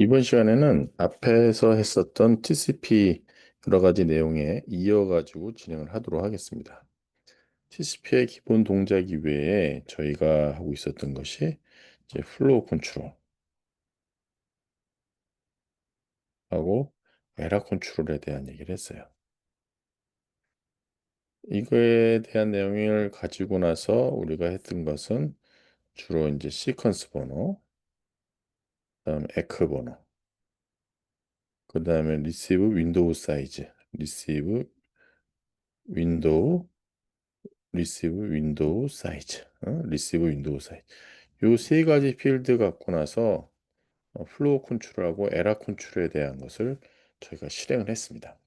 이번 시간에는 앞에서 했었던 TCP 여러 가지 내용에 이어가지고 진행을 하도록 하겠습니다. TCP의 기본 동작 이외에 저희가 하고 있었던 것이 이제 플로우 컨트롤하고 에러 컨트롤에 대한 얘기를 했어요. 이거에 대한 내용을 가지고 나서 우리가 했던 것은 주로 이제 시퀀스 번호, 그다음에 에크 번호, 그다음에 리시브 윈도우 사이즈, 리시브 윈도우 리시브 윈도우 사이즈, 리시브 윈도우 사이즈. 요 세 가지 필드 갖고 나서 플로우 컨트롤하고 에러 컨트롤에 대한 것을 저희가 실행을 했습니다.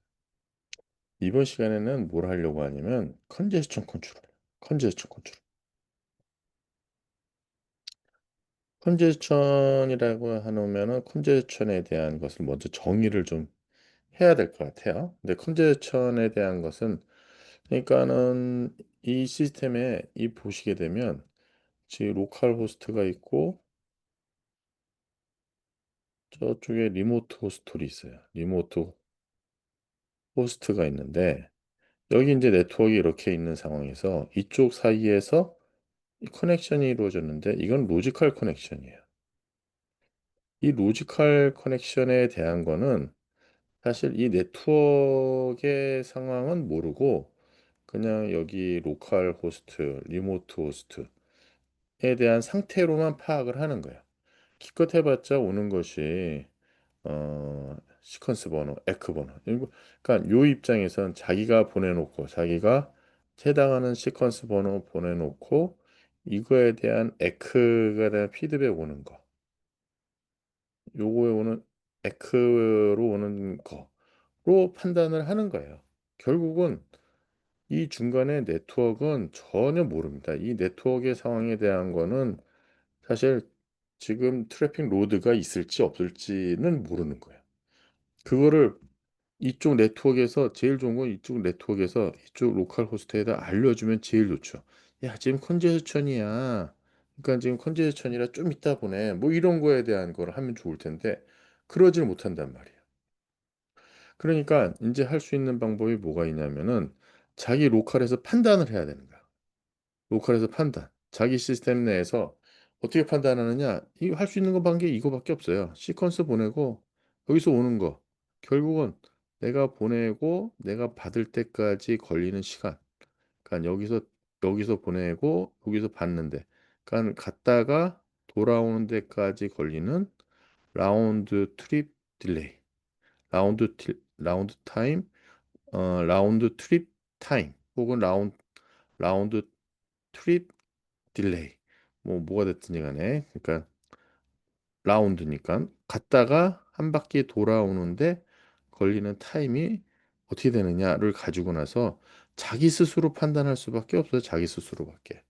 이번 시간에는 뭘 하려고 하냐면 컨제스천 컨트롤. 컨제스천이라고 하면은 컨제스천에 대한 것을 먼저 정의를 좀 해야 될 것 같아요. 근데 컨제스천에 대한 것은 그러니까는 이 시스템에 이 보시게 되면 지금 로컬 호스트가 있고 저쪽에 리모트 호스트로 있어요. 리모트 호스트가 있는데 여기 이제 네트워크가 이렇게 있는 상황에서 이쪽 사이에서 이 커넥션이 이루어졌는데 이건 로지컬 커넥션이에요. 이 로지컬 커넥션에 대한 거는 사실 이 네트워크의 상황은 모르고 그냥 여기 로컬 호스트, 리모트 호스트에 대한 상태로만 파악을 하는 거예요. 기껏 해봤자 오는 것이 시퀀스 번호, 에크 번호. 그러니까 요 입장에선 자기가 보내놓고 자기가 해당하는 시퀀스 번호 보내놓고 이거에 대한 에크가 대한 피드백 오는 거. 요거에 오는 에크로 오는 거로 판단을 하는 거예요. 결국은 이 중간에 네트워크는 전혀 모릅니다. 이 네트워크의 상황에 대한 거는 사실 지금 트래픽 로드가 있을지 없을지는 모르는 거예요. 그거를 이쪽 네트워크에서 제일 좋은 건 이쪽 네트워크에서 이쪽 로컬 호스트에다 알려주면 제일 좋죠. 야, 지금 컨제스천이야. 그러니까 지금 컨제스천이라 좀 이따 보내. 뭐 이런 거에 대한 걸 하면 좋을 텐데 그러질 못한단 말이에요. 그러니까 이제 할 수 있는 방법이 뭐가 있냐면은 자기 로컬에서 판단을 해야 되는 거야. 로컬에서 판단. 자기 시스템 내에서 어떻게 판단하느냐? 이 할 수 있는 거 방게 이거밖에 없어요. 시퀀스 보내고 여기서 오는 거. 결국은 내가 보내고 내가 받을 때까지 걸리는 시간. 그러니까 여기서 보내고 여기서 받는데. 그러니까 갔다가 돌아오는 데까지 걸리는 라운드 트립 딜레이. 라운드 타임, 라운드 트립 타임 혹은 라운드 트립 딜레이 뭐가 됐든지 간에 그러니까 라운드니까 갔다가 한 바퀴 돌아오는데 걸리는 타임이 어떻게 되느냐를 가지고 나서 자기 스스로 판단할 수밖에 없어요. 자기 스스로밖에.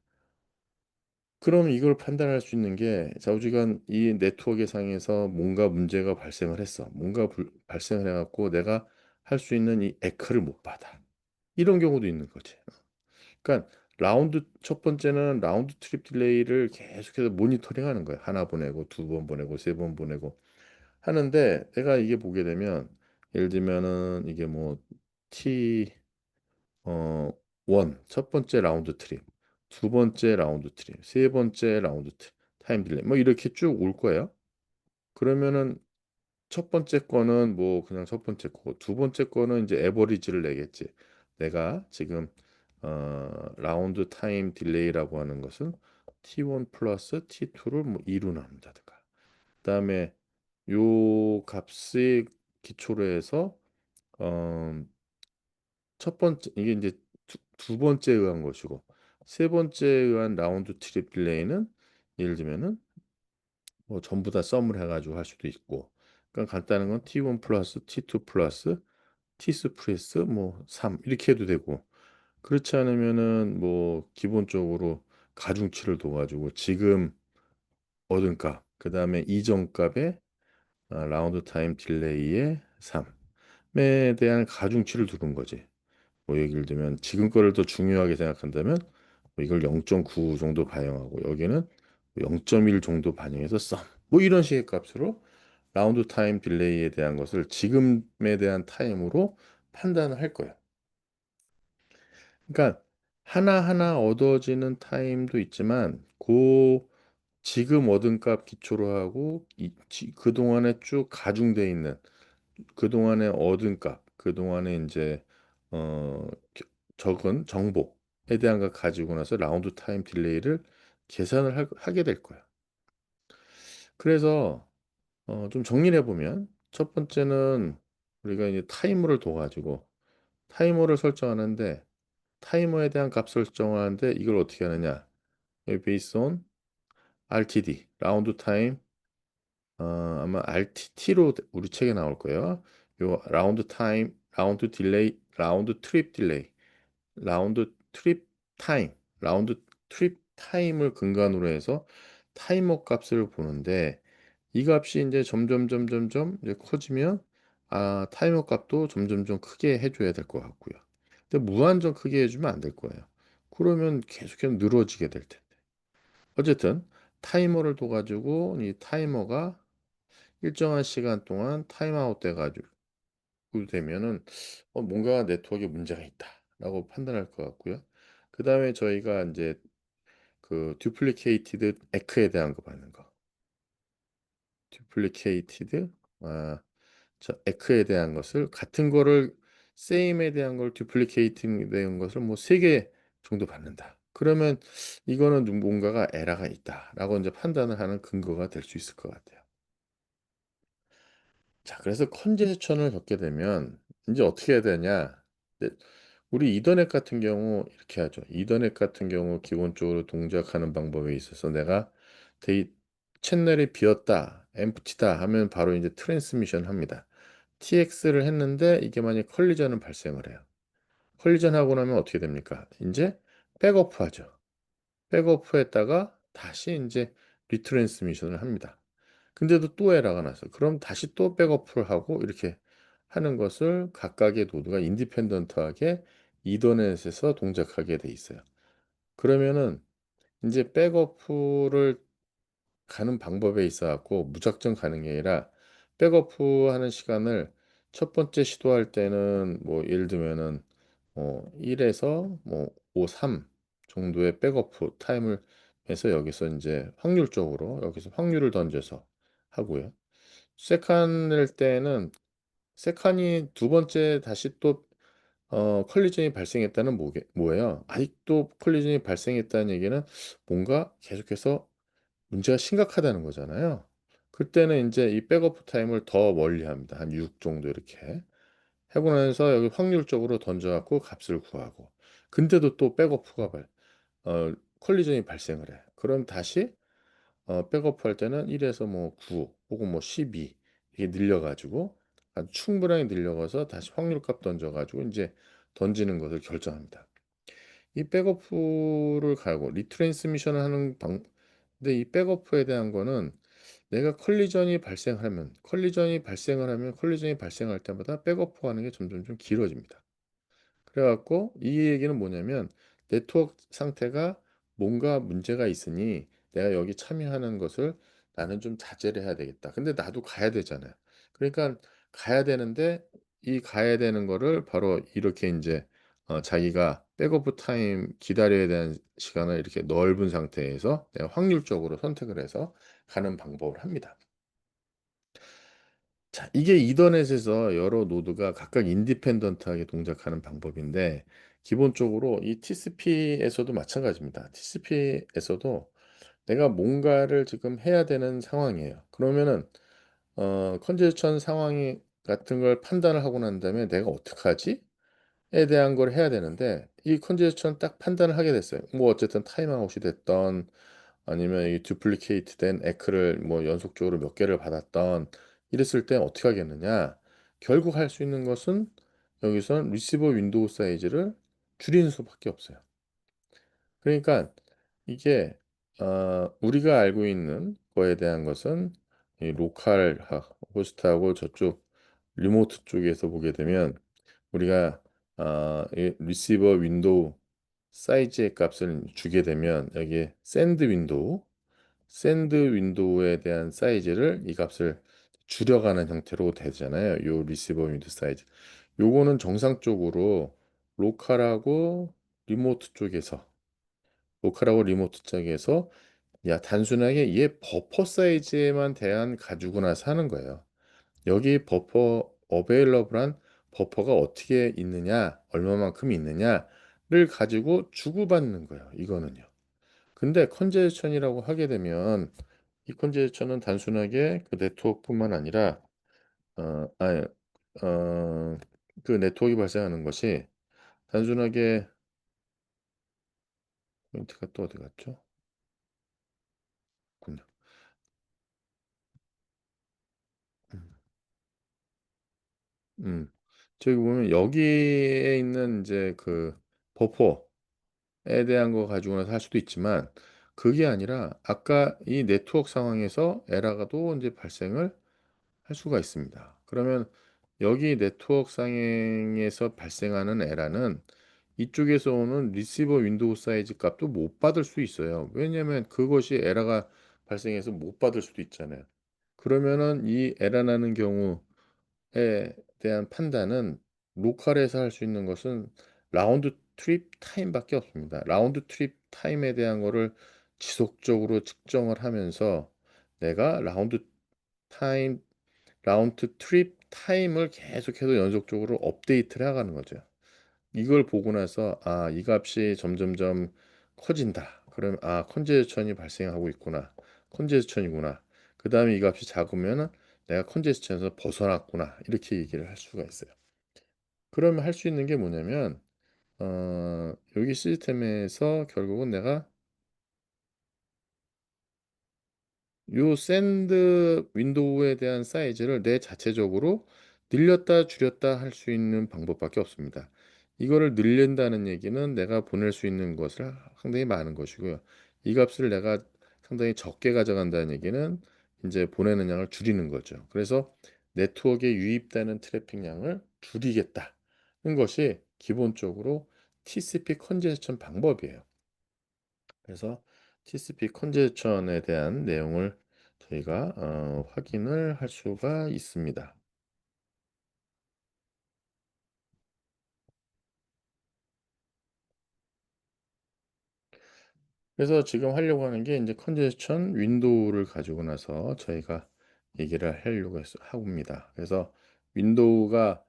그럼 이걸 판단할 수 있는 게 좌우지간 이 네트워크 상에서 뭔가 문제가 발생을 했어. 뭔가 발생을 해갖고 내가 할 수 있는 이 에크를 못 받아. 이런 경우도 있는 거지. 그러니까 첫 번째는 라운드 트립 딜레이를 계속해서 모니터링 하는 거야. 하나 보내고 두 번 보내고 세 번 보내고 하는데 내가 이게 보게 되면 예를 들면은 이게 뭐 T 어, 첫 번째 라운드 트립, 두 번째 라운드 트립, 세 번째 라운드 트립, 타임 딜레이 뭐 이렇게 쭉 올 거예요. 그러면은 첫 번째 거는 뭐 그냥 첫 번째 거고 두 번째 거는 이제 에버리지를 내겠지. 내가 지금 라운드 타임 딜레이라고 하는 것은 T1 플러스 T2를 뭐 2로 나눈다든가. 그다음에 요 값의 기초로 해서 어, 첫 번째 이게 이제 두 번째에 의한 것이고 세 번째에 의한 라운드 트립 딜레이는 예를 들면은 뭐 전부 다 썸을 해가지고 할 수도 있고 그러니까 간단한 건 T1 플러스 T2 플러스 T 스프레스 뭐 3 이렇게 해도 되고 그렇지 않으면은 뭐 기본적으로 가중치를 둬가지고 지금 얻은 값 그다음에 이전 값에 라운드 타임 딜레이의 3에 대한 가중치를 두는 거지. 뭐 예를 들면 지금 거를 더 중요하게 생각한다면 뭐 이걸 0.9 정도 반영하고 여기는 0.1 정도 반영해서 썸. 뭐 이런 식의 값으로 라운드 타임 딜레이에 대한 것을 지금에 대한 타임으로 판단을 할 거예요. 그러니까 하나하나 얻어지는 타임도 있지만 지금 얻은 값 기초로 하고 그동안에 쭉 가중돼 있는 그동안에 얻은 값, 그동안에 이제 어 적은 정보에 대한 걸 가지고 나서 라운드 타임 딜레이를 계산을 하게 될 거예요. 그래서 좀 정리를 해보면 첫 번째는 우리가 이제 타이머를 둬가지고 타이머를 설정하는데 타이머에 대한 값 설정하는데 이걸 어떻게 하느냐? based on RTD, 라운드 타임, 아마 RTT로 우리 책에 나올 거예요. 요 라운드 타임, 라운드 딜레이, 라운드 트립 딜레이, 라운드 트립 타임, 라운드 트립 타임을 근간으로 해서 타이머 값을 보는데 이 값이 이제 점점 이제 커지면 타이머 값도 점점 크게 해줘야 될 것 같고요. 근데 무한정 크게 해주면 안 될 거예요. 그러면 계속해서 늘어지게 될 텐데. 어쨌든 타이머를 둬가지고 이 타이머가 일정한 시간 동안 타임아웃 돼가지고 되면은 뭔가 네트워크에 문제가 있다라고 판단할 것 같고요. 그 다음에 저희가 이제 그 듀플리케이티드 에크에 대한 거 받는 거. 듀플리케이티드 에크에 대한 것을 같은 거를 세임에 대한 걸 듀플리케이팅 대한 것을 뭐 세 개 정도 받는다. 그러면 이거는 뭔가가 에러가 있다라고 이제 판단을 하는 근거가 될 수 있을 것 같아요. 자, 그래서 컨제션을 겪게 되면 이제 어떻게 해야 되냐? 네, 우리 이더넷 같은 경우 이렇게 하죠. 이더넷 같은 경우 기본적으로 동작하는 방법에 있어서 내가 데이 채널이 비었다, 엠프티다 하면 바로 이제 트랜스미션 합니다. TX를 했는데 이게 만약 컬리전을 발생을 해요. 컬리전 하고 나면 어떻게 됩니까? 이제 백오프 하죠. 백오프 했다가 다시 이제 리트랜스미션을 합니다. 근데도 또 에러가 났어. 그럼 다시 또 백업을 하고 이렇게 하는 것을 각각의 노드가 인디펜던트하게 이더넷에서 동작하게 돼 있어요. 그러면은 이제 백업을 가는 방법에 있어 갖고 무작정 가는 게 아니라 백업 하는 시간을 첫 번째 시도할 때는 뭐 예를 들면은 1에서 뭐 5, 3 정도의 백업 타임을 해서 여기서 이제 확률적으로 여기서 확률을 던져서 하고요. 세칸일 때는 세칸이 두 번째 다시 또 컬리전이 발생했다는 뭐예요? 아직도 컬리전이 발생했다는 얘기는 뭔가 계속해서 문제가 심각하다는 거잖아요. 그때는 이제 이 백업 타임을 더 멀리 합니다. 한 6 정도 이렇게. 하고 나서 여기 확률적으로 던져갖고 값을 구하고. 근데도 또 컬리전이 발생을 해. 그럼 다시 백업 할 때는 1에서 뭐 9 혹은 뭐 12 이렇게 늘려가지고 아주 충분하게 늘려가서 다시 확률값 던져가지고 이제 던지는 것을 결정합니다. 이 백오프를 가고 리트랜스미션을 하는 근데 이 백오프에 대한 거는 내가 컬리전이 발생할 때마다 백오프 하는 게 점점 좀 길어집니다. 그래갖고 이 얘기는 뭐냐면 네트워크 상태가 뭔가 문제가 있으니 내가 여기 참여하는 것을 나는 좀 자제를 해야 되겠다. 근데 나도 가야 되잖아요. 그러니까 가야 되는데 이 가야 되는 거를 바로 이렇게 이제 자기가 백오프 타임 기다려야 되는 시간을 이렇게 넓은 상태에서 내가 확률적으로 선택을 해서 가는 방법을 합니다. 자, 이게 이더넷에서 여러 노드가 각각 인디펜던트하게 동작하는 방법인데 기본적으로 이 TCP에서도 마찬가지입니다. TCP에서도 내가 뭔가를 지금 해야 되는 상황이에요. 그러면은 컨제스천 상황이 같은 걸 판단을 하고 난 다음에 내가 어떡하지? 에 대한 걸 해야 되는데 이 컨제스천 딱 판단을 하게 됐어요. 뭐 어쨌든 타임아웃이 됐던 아니면 이 duplicated 된 에크를 뭐 연속적으로 몇 개를 받았던 이랬을 때 어떻게 하겠느냐? 결국 할 수 있는 것은 여기선 리시버 윈도우 사이즈를 줄이는 수밖에 없어요. 그러니까 이게 우리가 알고 있는 거에 대한 것은 이 로컬 호스트하고 저쪽 리모트 쪽에서 보게 되면 우리가 이 리시버 윈도우 사이즈의 값을 주게 되면 여기에 샌드 윈도우에 대한 사이즈를 이 값을 줄여가는 형태로 되잖아요. 요 리시버 윈도 사이즈. 요거는 정상적으로 로컬하고 리모트 쪽에서 로컬하고 리모트 쪽에서 야 단순하게 얘 버퍼 사이즈에만 대한 가지고 나서 하는 거예요. 여기 버퍼 어베일러블한 버퍼가 어떻게 있느냐, 얼마만큼 있느냐를 가지고 주고받는 거예요. 이거는요. 근데 컨제스천이라고 하게 되면 이 컨제스천은 단순하게 그 네트워크뿐만 아니라 아니 어 그 네트워크가 발생하는 것이 단순하게 포인트가 또 어디 갔죠? 군요. 음. 음. 저기 보면 여기에 있는 인제 그 버퍼에 대한 거 가지고 나서 할 수도 있지만 그게 아니라 아까 이 네트워크 상황에서 에러가 또 인제 발생을 할 수가 있습니다. 그러면 여기 네트워크 상행에서 발생하는 에러는 이쪽에서 오는 리시버 윈도우 사이즈 값도 못 받을 수 있어요. 왜냐하면 그것이 에러가 발생해서 못 받을 수도 있잖아요. 그러면은 이 에러 나는 경우에 대한 판단은 로컬에서 할 수 있는 것은 라운드 트립 타임밖에 없습니다. 라운드 트립 타임에 대한 거를 지속적으로 측정을 하면서 내가 타임 라운드 트립 타임을 계속해서 연속적으로 업데이트를 해 가는 거죠. 이걸 보고 나서 '아 이 값이 점점점 커진다.' 그러면 '아 컨제스천이 발생하고 있구나. 컨제스천이구나.' 그다음에 이 값이 작으면은 '내가 컨제스천에서 벗어났구나.' 이렇게 얘기를 할 수가 있어요. 그러면 할 수 있는 게 뭐냐면 여기 시스템에서 결국은 내가 요 샌드 윈도우에 대한 사이즈를 내 자체적으로 늘렸다 줄였다 할 수 있는 방법밖에 없습니다. 이거를 늘린다는 얘기는 내가 보낼 수 있는 것을 상당히 많은 것이고요. 이 값을 내가 상당히 적게 가져간다는 얘기는 인제 보내는 양을 줄이는 거죠. 그래서 '네트워크에 유입되는 트래픽 양을 줄이겠다.'는 것이 기본적으로 TCP 컨제스천 방법이에요. 그래서 TCP 컨제스천에 대한 내용을 저희가 확인을 할 수가 있습니다. 그래서 지금 하려고 하는 게 인제 컨제스천 윈도우를 가지고 나서 저희가 얘기를 하려고 합니다. 그래서 윈도우가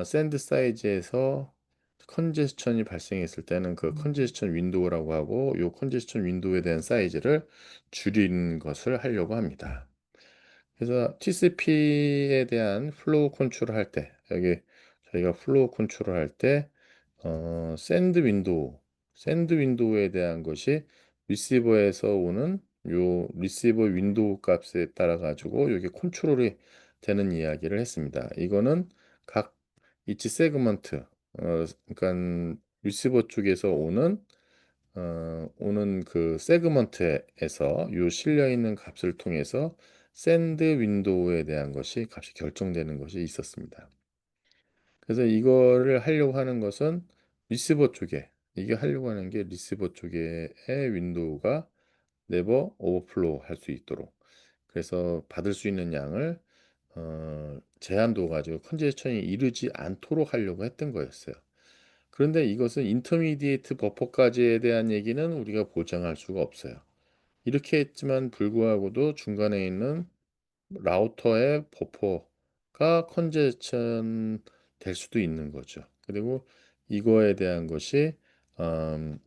샌드 사이즈에서 컨제스천이 발생했을 때는 그 컨제스천 윈도우라고 하고 요 컨제스천 윈도우에 대한 사이즈를 줄이는 것을 하려고 합니다. 그래서 TCP에 대한 플로우 컨트롤 할 때 여기 저희가 플로우 컨트롤 할 때 샌드 윈도우에 대한 것이 리시버에서 오는 요 리시버 윈도우 값에 따라 가지고 요게 컨트롤이 되는 이야기를 했습니다. 이거는 각 이치 세그먼트 그러니깐 리시버 쪽에서 오는 그 세그먼트에서 요 실려 있는 값을 통해서 샌드 윈도우에 대한 것이 값이 결정되는 것이 있었습니다. 그래서 이거를 하려고 하는 것은 리시버 쪽에 이게 하려고 하는 게 리시버 쪽의 윈도우가 네버 오버플로우 할 수 있도록 그래서 받을 수 있는 양을 제한도 가지고 컨제스천이 이르지 않도록 하려고 했던 거였어요. 그런데 이것은 인터미디에이트 버퍼까지에 대한 얘기는 우리가 보장할 수가 없어요. 이렇게 했지만 불구하고도 중간에 있는 라우터의 버퍼가 컨제스천 될 수도 있는 거죠. 그리고 이거에 대한 것이 음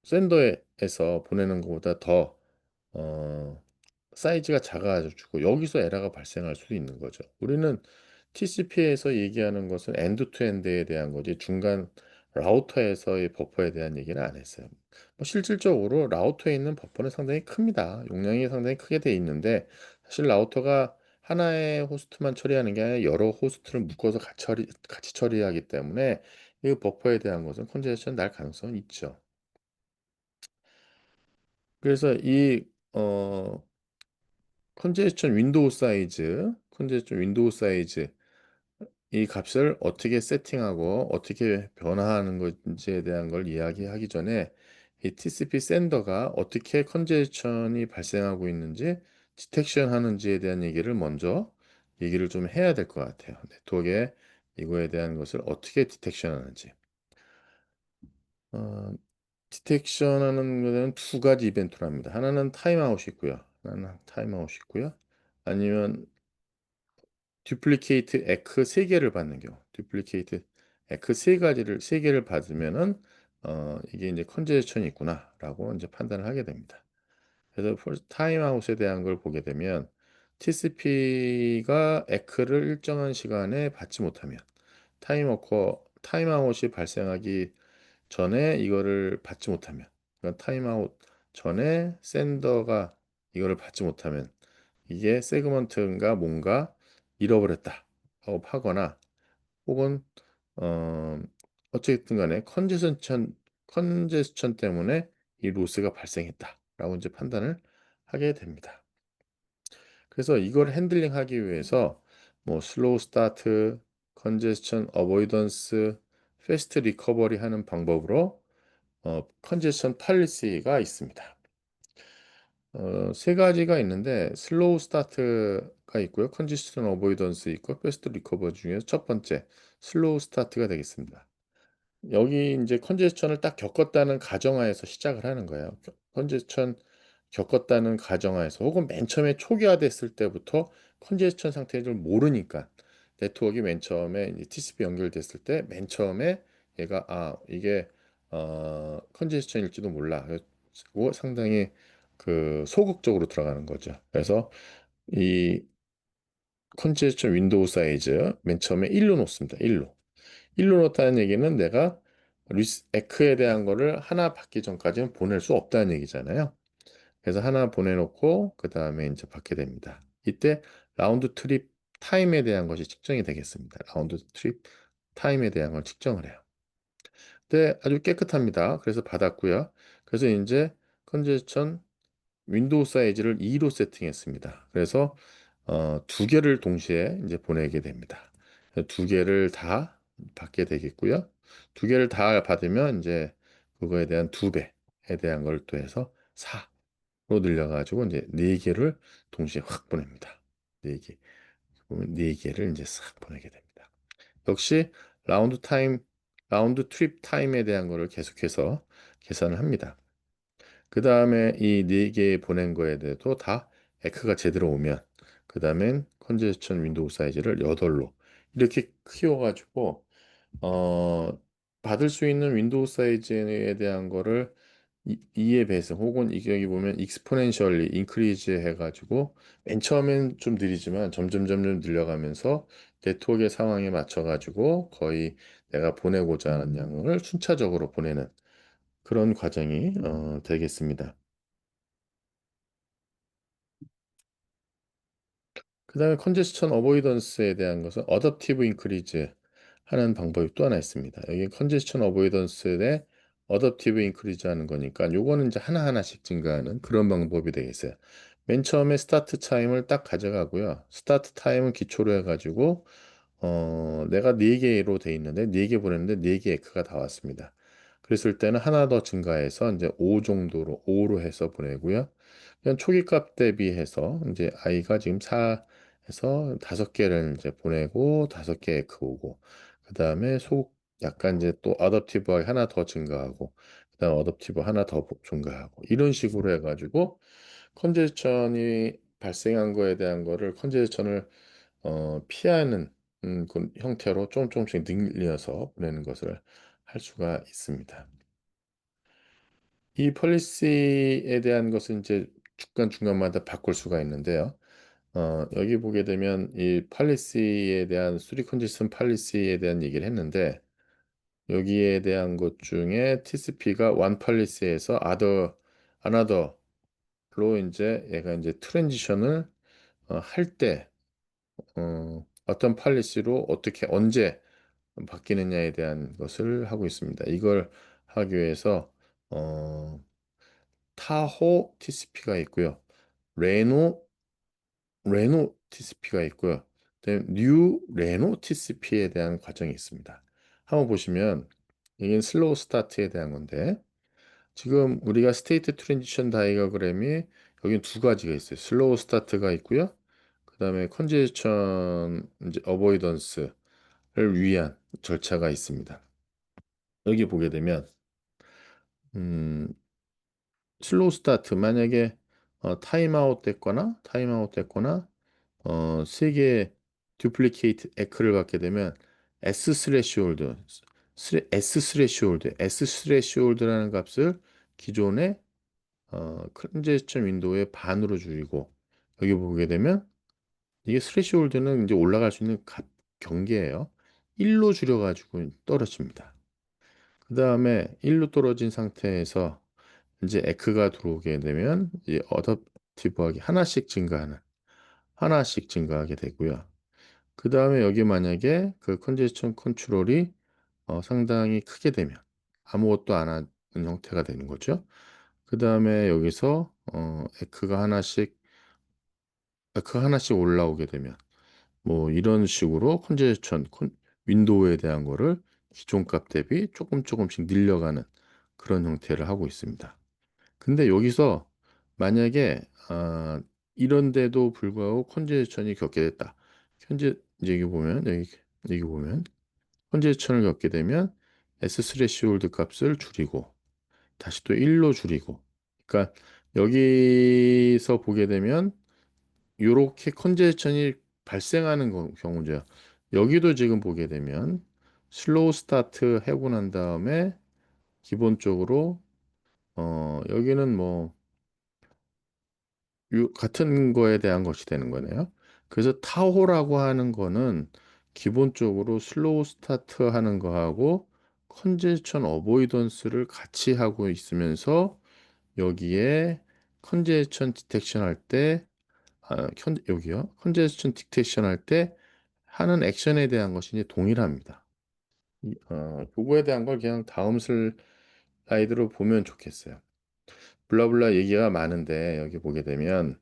샌더에서 보내는 것보다 더 어 사이즈가 작아 가지고 여기서 에러가 발생할 수도 있는 거죠. 우리는 TCP에서 얘기하는 것은 엔드 투 엔드에 대한 거지 중간 라우터에서의 버퍼에 대한 얘기는 안 했어요. 뭐 실질적으로 라우터에 있는 버퍼는 상당히 큽니다. 용량이 상당히 크게 돼 있는데 사실 라우터가 하나의 호스트만 처리하는 게 아니라 여러 호스트를 묶어서 같이 처리하기 때문에 이 버퍼에 대한 것은 컨제스션 날 가능성은 있죠. 그래서 컨제스천 윈도우 사이즈 이 값을 어떻게 세팅하고 어떻게 변화하는 건지에 대한 걸 이야기하기 전에 이 TCP 샌더가 어떻게 컨제스천이 발생하고 있는지 디텍션 하는지에 대한 얘기를 먼저 얘기를 좀 해야 될 것 같아요. 네트워크에 이거에 대한 것을 어떻게 디텍션 하는지. 어, 디텍션 하는 것은 두 가지 이벤트로 합니다. 하나는 타임아웃이 있고요. 하나는 타임아웃이 있고요. 아니면 듀플리케이트 에크 세개를 받는 경우. 듀플리케이트 에크 세 개를 받으면은 이게 이제 컨제션이 있구나라고 이제 판단을 하게 됩니다. 그래서 타임아웃에 대한 걸 보게 되면 TCP가 에크를 일정한 시간에 받지 못하면 타임아웃이 발생하기 전에 이거를 받지 못하면, 그러니까 타임아웃 전에 샌더가 이거를 받지 못하면 이게 세그먼트가 뭔가 잃어버렸다 하고 파거나, 혹은 어 어쨌든 간에 컨제스천 때문에 이 로스가 발생했다라고 이제 판단을 하게 됩니다. 그래서 이걸 핸들링하기 위해서 뭐 슬로우 스타트, 컨제스천 어보이던스, 패스트 리커버리 하는 방법으로 컨제스천 팔리시가 있습니다. 세 가지가 있는데 슬로우 스타트가 있고요. 컨제스천 어보이던스 있고 패스트 리커버 중에서 첫 번째 슬로우 스타트가 되겠습니다. 여기 이제 컨제스천을 딱 겪었다는 가정하에서 시작을 하는 거예요. 컨제스천 겪었다는 가정하에서, 혹은 맨 처음에 초기화됐을 때부터 컨제스천 상태를 모르니까, 네트워크가 맨 처음에 이제 TCP 연결됐을 때 맨 처음에 얘가 이게 컨제스천일지도 몰라. 그리고 상당히 그 소극적으로 들어가는 거죠. 그래서 이 컨제스천 윈도우 사이즈 맨 처음에 1로 놓습니다. 1로 놓다는 얘기는 내가 에크에 대한 거를 하나 받기 전까지는 보낼 수 없다는 얘기잖아요. 그래서 하나 보내놓고 그 다음에 이제 받게 됩니다. 이때 라운드 트립 타임에 대한 것이 측정이 되겠습니다. 라운드 트립 타임에 대한 걸 측정을 해요. 근데 아주 깨끗합니다. 그래서 받았고요. 그래서 이제 컨제스천 윈도우 사이즈를 2로 세팅했습니다. 그래서 두 개를 동시에 이제 보내게 됩니다. 두 개를 다 받게 되겠고요. 두 개를 다 받으면 이제 그거에 대한 두 배에 대한 걸 또 해서 4로 늘려가지고 이제 네 개를 동시에 확 보냅니다. 네 개. 보면 네 개를 이제 싹 보내게 됩니다. 역시 라운드 타임, 라운드 트립 타임에 대한 거를 계속해서 계산을 합니다. 그 다음에 이 네 개 보낸 거에 대해도 다 에크가 제대로 오면, 그 다음엔 컨제스천 윈도우 사이즈를 8로 이렇게 키워가지고 어 받을 수 있는 윈도우 사이즈에 대한 거를 2의 배승, 혹은 이게 여기 보면 익스포넨셜리 인크리즈 해가지고 맨 처음엔 좀 느리지만 점점 늘려가면서 네트워크의 상황에 맞춰가지고 거의 내가 보내고자 하는 양을 순차적으로 보내는 그런 과정이 되겠습니다. 그 다음에 컨제스천 어보이던스에 대한 것은 어댑티브 인크리즈 하는 방법이 또 하나 있습니다. 여기 컨제스천 어보이던스에 어댑티브 인크리즈 하는 거니까 요거는 이제 하나하나씩 증가하는 그런 방법이 되겠어요. 맨 처음에 스타트 타임을 딱 가져가고요. 스타트 타임을 기초로 해가지고 내가 4개로 돼 있는데 4개 보냈는데 4개 에크가 다 왔습니다. 그랬을 때는 하나 더 증가해서 이제 5 정도로 5로 해서 보내고요. 그냥 초기 값 대비해서 이제 i가 지금 4 해서 5개를 이제 보내고 5개 에크 오고, 그다음에 약간 이제 또 어댑티브하게 하나 더 증가하고, 그다음 어댑티브 하나 더 증가하고, 이런 식으로 해가지고 컨제스천이 발생한 거에 대한 거를 컨제스천을 피하는 그 형태로 조금씩 늘려서 보내는 것을 할 수가 있습니다. 이 폴리시에 대한 것은 이제 중간중간마다 바꿀 수가 있는데요. 여기 보게 되면 이 폴리시에 대한 수리 컨디션 폴리시에 대한 얘기를 했는데, 여기에 대한 것 중에 TCP가 one policy에서 another로 이제 얘가 이제 트랜지션을 할 때 어떤 폴리시로 어떻게 언제 바뀌느냐에 대한 것을 하고 있습니다. 이걸 하기 위해서 어, 타호 TCP가 있고요. 레노 TCP가 있고요. 그다음에 뉴 레노 TCP에 대한 과정이 있습니다. 한번 보시면 이게 슬로우 스타트에 대한 건데, 지금 우리가 스테이트 트랜지션 다이어그램이 여기 두 가지가 있어요. 슬로우 스타트가 있고요. 그다음에 컨제션 이제 어보이던스를 위한 절차가 있습니다. 여기 보게 되면 음, 슬로우 스타트 만약에 타임아웃 됐거나 세 개의 듀플리케이트 에크를 갖게 되면 S 스레시홀드라는 값을 기존의 컨제스천 윈도우의 반으로 줄이고 여기 보게 되면 이게 스레시홀드는 이제 올라갈 수 있는 경계예요. 1로 줄여가지고 떨어집니다. 그 다음에 1로 떨어진 상태에서 이제 에크가 들어오게 되면 이제 어댑티브하게 하나씩 증가하게 되고요. 그 다음에 여기 만약에 그 컨제스천 컨트롤이 상당히 크게 되면 아무것도 안 하는 형태가 되는 거죠. 그 다음에 여기서 에크 하나씩 올라오게 되면 뭐 이런 식으로 윈도우에 대한 거를 기존 값 대비 조금씩 늘려가는 그런 형태를 하고 있습니다. 근데 여기서 만약에 이런데도 불구하고 컨제션이 겪게 됐다. 현재 이제 여기 보면 컨제션을 겪게 되면 S 스레시홀드 값을 줄이고 다시 또 1로 줄이고 그러니까 여기서 보게 되면 이렇게 컨제션이 발생하는 경우죠. 여기도 지금 보게 되면 슬로우 스타트 하고 난 다음에 기본적으로 여기는 뭐 같은 거에 대한 것이 되는 거네요. 그래서 타호라고 하는 거는 기본적으로 슬로우 스타트 하는 거하고 컨제션 어보이던스를 같이 하고 있으면서 여기에 컨제션 디텍션 할 때, 여기요. 컨제션 디텍션 할 때 하는 액션에 대한 것이 이제 동일합니다. 요거에 대한 걸 그냥 다음 슬라이드로 보면 좋겠어요. 블라블라 얘기가 많은데 여기 보게 되면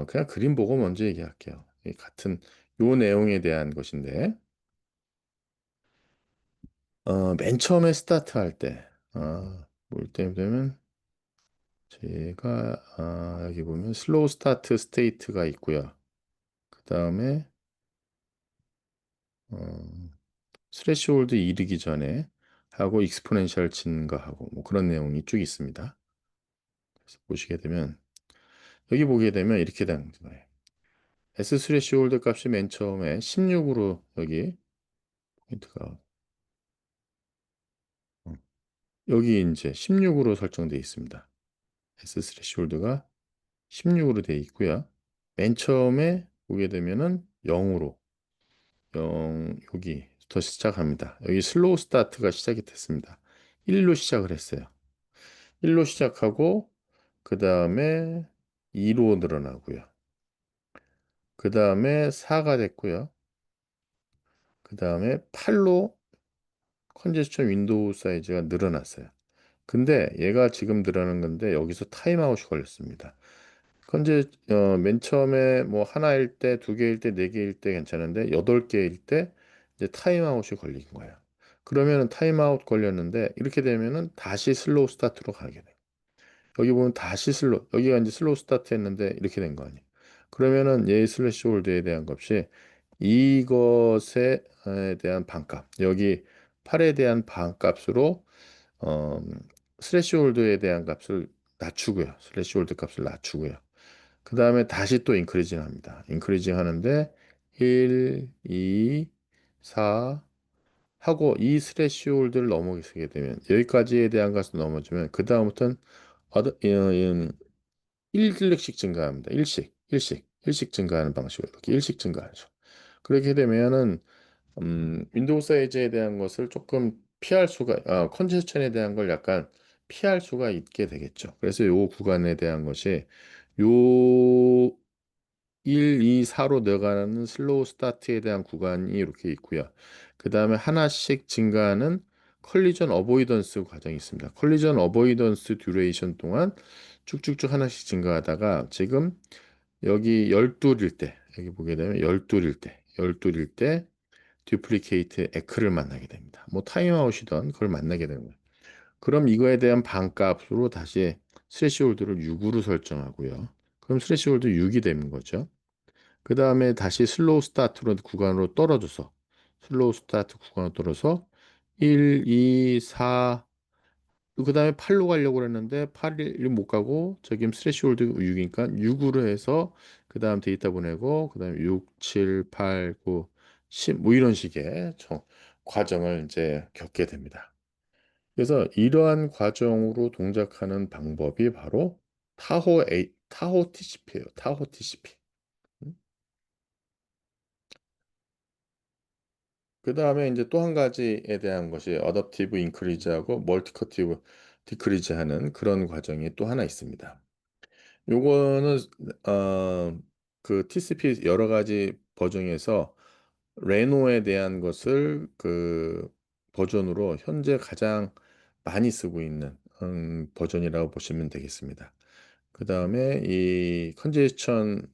그냥 그림 보고 먼저 얘기할게요. 이 같은 요 내용에 대한 것인데, 맨 처음에 스타트 할 때, 뭘 때면 제가 여기 보면 슬로우 스타트 스테이트가 있고요. 그 다음에 스레시홀드 이르기 전에 하고 익스포넨셜 증가하고 뭐 그런 내용이 쭉 있습니다. 그래서 보시게 되면 여기 보게 되면 이렇게 되는 거예요. S 스레시홀드 값이 맨 처음에 16으로 여기 포인트가 여기 이제 16으로 설정되어 있습니다. S 스레시홀드가 16으로 되어 있고요. 맨 처음에 보게 되면은 0으로 여기부터 시작합니다. 여기 슬로우 스타트가 시작이 됐습니다. 1로 시작을 했어요. 1로 시작하고 그 다음에 2로 늘어나고요. 그 다음에 4가 됐고요. 그 다음에 8로 컨제스천 윈도우 사이즈가 늘어났어요. 근데 얘가 지금 늘어난 건데 여기서 타임아웃이 걸렸습니다. 맨 처음에 뭐 하나일 때, 두 개일 때, 네 개일 때 괜찮은데 여덟 개일 때 이제 타임아웃이 걸린 거예요. 그러면은 타임아웃 걸렸는데 이렇게 되면은 다시 슬로우 스타트로 가게 돼요. 여기 보면 여기가 이제 슬로우 스타트 했는데 이렇게 된 거 아니에요. 그러면은 얘 슬래시 홀드에 대한 값이 이것에 대한 반값, 여기 8에 대한 반값으로 어, 스레시홀드에 대한 값을 낮추고요. 스레시홀드 값을 낮추고요. 그 다음에 다시 또 인크리징 합니다. 인크리징 하는데 1, 2, 4 하고 이 스레시홀드를 넘어가게 되면 여기까지에 대한 값을 넘어주면 그 다음부터는 1씩 증가합니다. 일씩 증가하는 방식으로 이렇게 일씩 증가하죠. 그렇게 되면은 윈도우 사이즈에 대한 것을 조금 컨제스천에 대한 걸 약간 피할 수가 있게 되겠죠. 그래서 요 구간에 대한 것이 요 1, 2, 4로 내려가는 슬로우 스타트에 대한 구간이 이렇게 있고요. 그 다음에 하나씩 증가하는 컬리전 어보이던스 과정이 있습니다. 컬리전 어보이던스 듀레이션 동안 쭉쭉쭉 하나씩 증가하다가 지금 여기 12일 때, 여기 보게 되면 12일 때 듀플리케이트 에크를 만나게 됩니다. 뭐 타임아웃이던 그걸 만나게 되는 거예요. 그럼 이거에 대한 반값으로 다시 스레시홀드를 6으로 설정하고요. 그럼 스레시홀드 6이 되는 거죠. 그 다음에 다시 슬로우 스타트로 구간으로 떨어져서 슬로우 스타트 구간으로 떨어서 1, 2, 4, 그 다음에 8로 가려고 그랬는데 8을 못 가고 저기 스트레시홀드 6이니까 6으로 해서 그 다음 데이터 보내고 그 다음에 6, 7, 8, 9, 10 뭐 이런 식의 과정을 이제 겪게 됩니다. 그래서 이러한 과정으로 동작하는 방법이 바로 타호 TCP예요. 타호 TCP. 그 다음에 이제 또 한 가지에 대한 것이 어댑티브 인크리즈하고 멀티커티브 디크리즈 하는 그런 과정이 또 하나 있습니다. 요거는 어, 그 TCP 여러 가지 버전에서 레노에 대한 것을 그 버전으로 현재 가장 많이 쓰고 있는 버전이라고 보시면 되겠습니다. 그 다음에 이 컨제스천의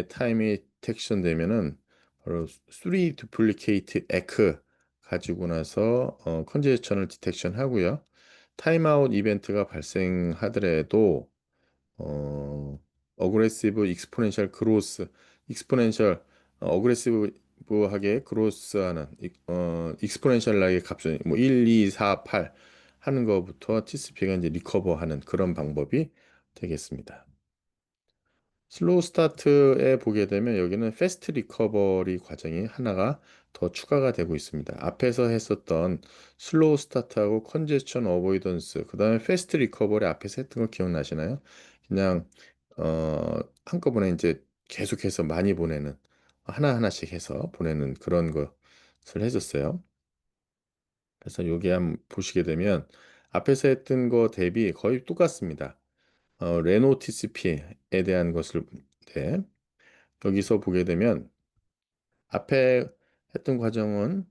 타임이 텍션 되면은 바로 3 duplicate echo 가지고 나서 컨제스천을 디텍션 하고요. 타임아웃 이벤트가 발생하더라도 어, 어그레시브 익스포넨셜 그로스 익스포넨셜 어그레시브하게 그로스하는 익스포넨셜하게 값을 뭐 1, 2, 4, 8 하는 것부터 TCP가 이제 리커버하는 그런 방법이 되겠습니다. 슬로우 스타트에 보게 되면 여기는 패스트 리커버리 과정이 하나가 더 추가가 되고 있습니다. 앞에서 했었던 슬로우 스타트하고 컨제스천 어보이던스, 그 다음에 패스트 리커버리 앞에서 했던 거 기억나시나요? 그냥 한꺼번에 이제 계속해서 많이 보내는 하나하나씩 해서 보내는 그런 것을 했었어요. 그래서 여기 한번 보시게 되면 앞에서 했던 거 대비 거의 똑같습니다. 레노 TCP에 대한 것을 네. 여기서 보게 되면 앞에 했던 과정은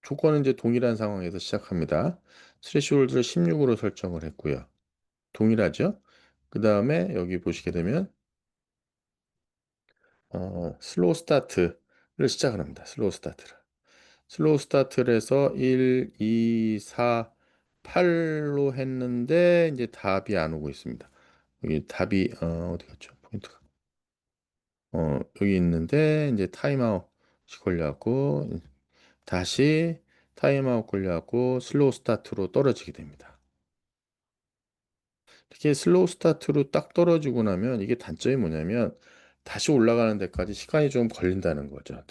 조건은 이제 동일한 상황에서 시작합니다. 스레시홀드를 16으로 설정을 했고요. 동일하죠? 그 다음에 여기 보시게 되면 슬로우 스타트를 시작을 합니다. 슬로우 스타트를. 슬로우 스타트를 해서 1, 2, 4, 8로 했는데 이제 답이 안 오고 있습니다. 여기 답이 어디 갔죠? 포인트가. 여기 있는데 이제 타임아웃이 걸려갖고 다시 타임아웃 걸려갖고 슬로우 스타트로 떨어지게 됩니다. 이렇게 슬로우 스타트로 딱 떨어지고 나면 이게 단점이 뭐냐면 다시 올라가는 데까지 시간이 좀 걸린다는 거죠.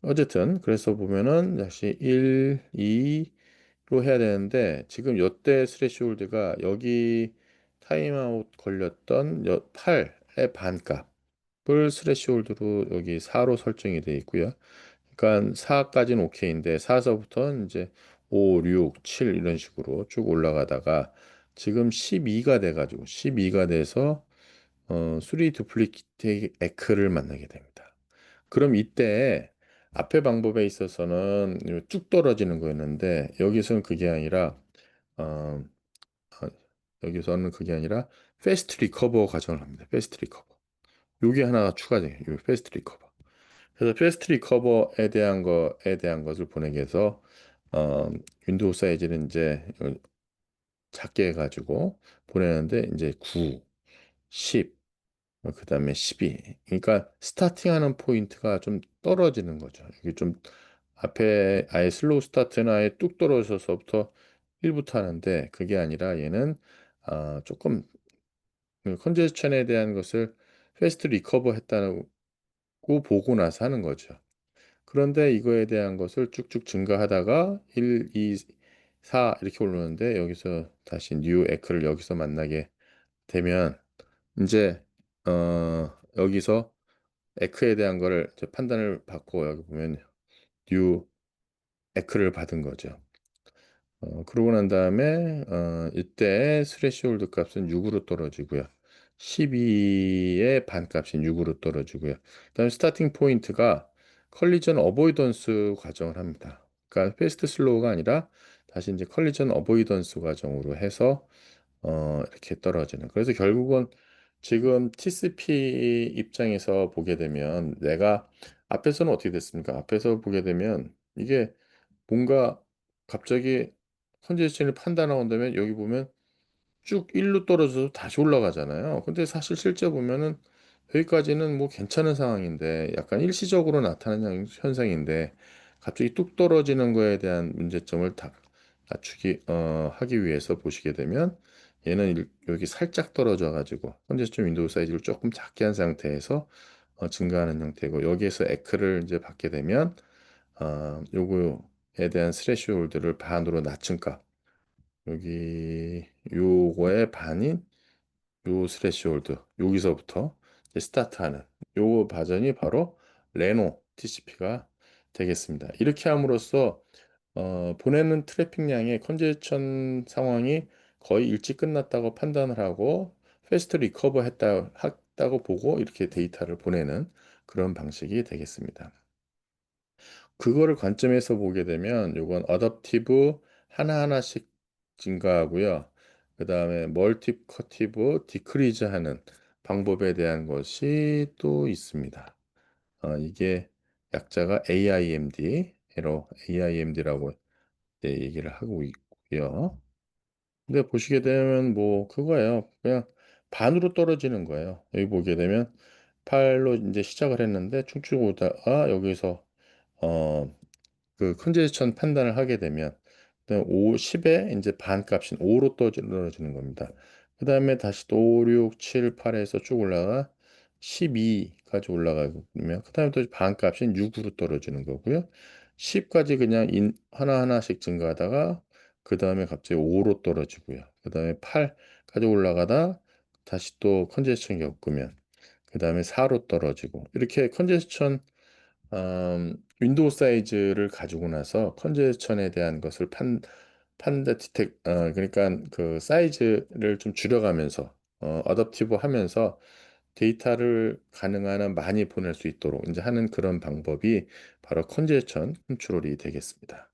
어쨌든 그래서 보면은 다시 1, 2로 해야 되는데 지금 요때 스레시홀드가 여기 타임아웃 걸렸던 8의 반값을 스레시홀드로 여기 4로 설정이 되어 있고요. 그러니까 4까지는 오케이인데 4서부터 이제 5, 6, 7 이런 식으로 쭉 올라가다가 지금 12가 돼가지고 12가 돼서 3 duplicated echo를 만나게 됩니다. 그럼 이때 앞에 방법에 있어서는 쭉 떨어지는 거였는데 여기서는 그게 아니라 어, 어, 여기서는 그게 아니라 패스트 리커버 과정을 합니다. 패스트 리커버. 요게 하나 추가돼요. 요 패스트 리커버. 그래서 패스트 리커버에 대한 것을 보내기 위해서 어, 윈도우 사이즈는 이제 작게 해가지고 보내는데 이제 9, 10, 그다음에 12. 그러니까 스타팅하는 포인트가 좀 떨어지는 거죠. 이게 좀 앞에 아예 슬로우 스타트는 아예 뚝 떨어져서부터 1부터 하는데 그게 아니라 얘는 조금 컨제스천에 대한 것을 패스트 리커버 했다고 보고 나서 하는 거죠. 그런데 이거에 대한 것을 쭉쭉 증가하다가 1, 2, 4 이렇게 오르는데 여기서 다시 뉴 에크를 여기서 만나게 되면 이제 여기서 에크에 대한 거를 이제 판단을 받고 여기 보면 뉴 에크를 받은 거죠. 그러고 난 다음에 이때 스레시홀드 값은 6으로 떨어지고요. 12의 반값인 6으로 떨어지고요. 그다음에 스타팅 포인트가 컬리전 어보이던스 과정을 합니다. 그러니까 패스트 슬로우가 아니라 다시 이제 컬리전 어보이던스 과정으로 해서 이렇게 떨어지는. 그래서 결국은 지금 TCP 입장에서 보게 되면 내가 앞에서는 어떻게 됐습니까? 앞에서 보게 되면 이게 뭔가 갑자기 컨디션이 판다 나온다면 여기 보면 쭉 1로 떨어져서 다시 올라가잖아요. 근데 사실 실제 보면은 여기까지는 뭐 괜찮은 상황인데 약간 일시적으로 나타나는 현상인데 갑자기 뚝 떨어지는 거에 대한 문제점을 다 낮추기 하기 위해서 보시게 되면 얘는 여기 살짝 떨어져 가지고 현재점 윈도우 사이즈를 조금 작게 한 상태에서 증가하는 형태고 여기에서 에크를 이제 받게 되면 요거에 대한 스레시홀드를 반으로 낮춘 값 여기 요거의 반인 요 스레시홀드 여기서부터 이제 스타트하는 요 버전이 바로 레노 TCP가 되겠습니다. 이렇게 함으로써 보내는 트래픽량의 컨제션 상황이 거의 일찍 끝났다고 판단을 하고 패스트 리커버 했다고 보고 이렇게 데이터를 보내는 그런 방식이 되겠습니다. 그거를 관점에서 보게 되면 요건 어댑티브 하나하나씩 증가하고요. 그 다음에 멀티커티브 디크리즈 하는 방법에 대한 것이 또 있습니다. 이게 약자가 AIMD라고 얘기를 하고 있고요. 근데 보시게 되면 뭐 그거예요. 그냥 반으로 떨어지는 거예요. 여기 보게 되면 8로 이제 시작을 했는데 쭉쭉 오다가 여기서 어 그 컨제스천 판단을 하게 되면 5, 10에 이제 반값인 5로 떨어지는 겁니다. 그 다음에 다시 또 5, 6, 7, 8에서 쭉 올라가 12까지 올라가면 그 다음에 또 반값인 6으로 떨어지는 거고요. 10까지 그냥 하나하나씩 증가하다가 그 다음에 갑자기 5로 떨어지고요. 그 다음에 8까지 올라가다 다시 또 컨제스천 겪으면 그 다음에 4로 떨어지고 이렇게 컨제스천 윈도우 사이즈를 가지고 나서 컨제스천에 대한 것을 판다 디텍 그러니까 그 사이즈를 좀 줄여가면서 어댑티브 하면서 데이터를 가능한 한 많이 보낼 수 있도록 이제 하는 그런 방법이 바로 컨제스천 컨트롤이 되겠습니다.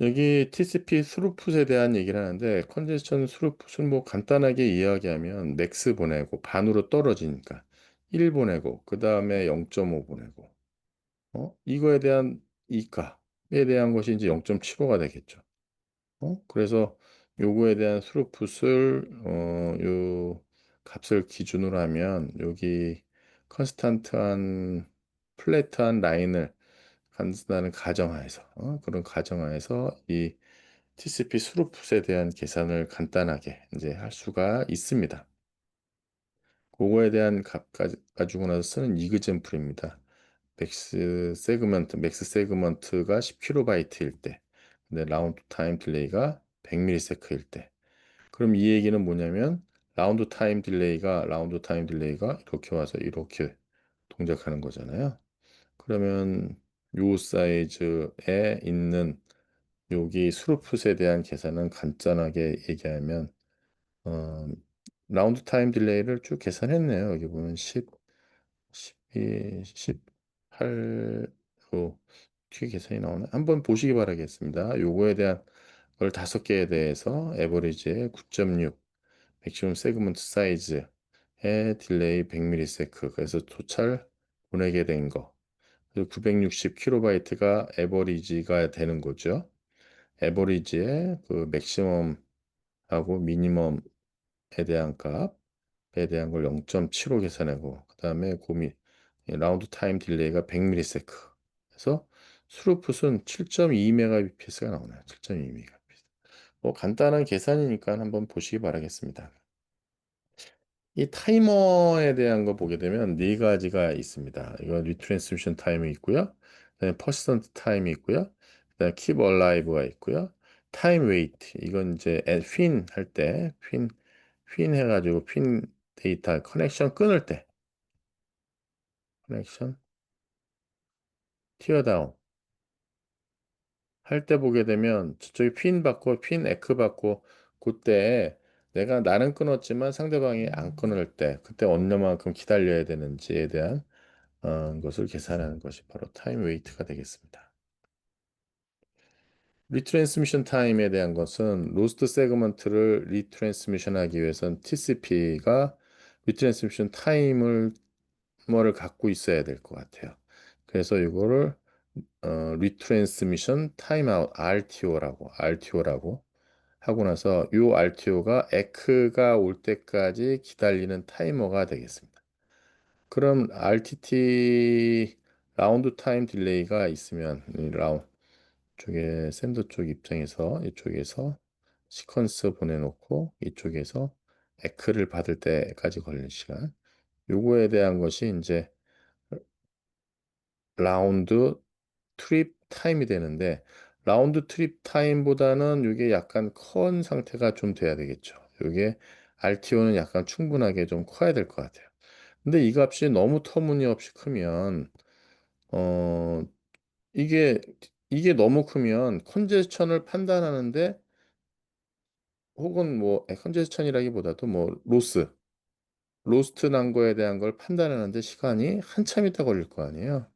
여기 TCP 스루풋에 대한 얘기를 하는데 컨제스천 스루풋은 뭐 간단하게 이야기하면 맥스 보내고 반으로 떨어지니까 1 보내고 그 다음에 0.5 보내고 이거에 대한 이값에 대한 것이 이제 0.75가 되겠죠. 그래서 요거에 대한 스루풋을 요 값을 기준으로 하면 여기 컨스탄트한 플랫한 라인을 간다는 가정하에서 그런 가정하에서 이 TCP 스루풋에 대한 계산을 간단하게 이제 할 수가 있습니다. 그거에 대한 값 가지고 나서 쓰는 이그젠플입니다. 맥스 세그먼트가 10kb일 때, 근데 라운드 타임 딜레이가 100ms일 때. 그럼 이 얘기는 뭐냐면 라운드 타임 딜레이가 이렇게 와서 이렇게 동작하는 거잖아요. 그러면 요 사이즈에 있는 여기 스루풋에 대한 계산은 간단하게 얘기하면 어, 라운드 타임 딜레이를 쭉 계산했네요. 여기 보면 10, 12, 18로 뒤에 계산이 나오네. 한번 보시기 바라겠습니다. 요거에 대한 걸 5개에 대해서 에버리지의 9.6, 맥시멈 세그먼트 사이즈의 딜레이 100ms 그래서 토탈 보내게 된 거. 그리고 960kb가 에버리지가 되는 거죠. 에버리지의 그 맥시멈하고 미니멈에 대한 값에 대한 걸 0.75 계산하고 그다음에 고미 라운드 타임 딜레이가 100ms 그래서 스루풋은 7.2mbps가 나오네요. 7.2mbps. 뭐 간단한 계산이니까 한번 보시기 바라겠습니다. 이 타이머에 대한 거 보게 되면 네 가지가 있습니다. 이거 리트랜스미션 타임이 있고요. 그다음에 퍼시던트 타임이 있고요. 그다음에 킵 얼라이브가 있고요. 타임 웨이트 이건 이제 핀 해가지고 핀 데이터 커넥션 끊을 때 커넥션 티어다운 할 때 보게 되면 저쪽에 핀 받고 핀 에크 받고 그때 내가 나는 끊었지만 상대방이 안 끊을 때 그때 얼마만큼 기다려야 되는지에 대한 것을 계산하는 것이 바로 타임 웨이트가 되겠습니다. 리트랜스미션 타임에 대한 것은 로스트 세그먼트를 리트랜스미션 하기 위해선 TCP가 리트랜스미션 타임을 뭐를 갖고 있어야 될 것 같아요. 그래서 이거를 리트랜스미션 타임아웃 RTO라고 하고 나서 요 RTO가 에크가 올 때까지 기다리는 타이머가 되겠습니다. 그럼 RTT 라운드 타임 딜레이가 있으면 이 라운 쪽에 샌더 쪽 입장에서 이쪽에서 시퀀스 보내놓고 이쪽에서 에크를 받을 때까지 걸리는 시간 요거에 대한 것이 이제 라운드 트립 타임이 되는데 라운드 트립 타임보다는 이게 약간 커온 상태가 좀 돼야 되겠죠. 이게 RTO는 약간 충분하게 좀 커야 될 것 같아요. 근데 이 값이 너무 터무니없이 크면 어 이게 이게 너무 크면 컨제스천을 판단하는데 혹은 뭐 컨제스천이라기보다도 뭐 로스트 난 거에 대한 걸 판단하는데 시간이 한참 있다 걸릴 거 아니에요.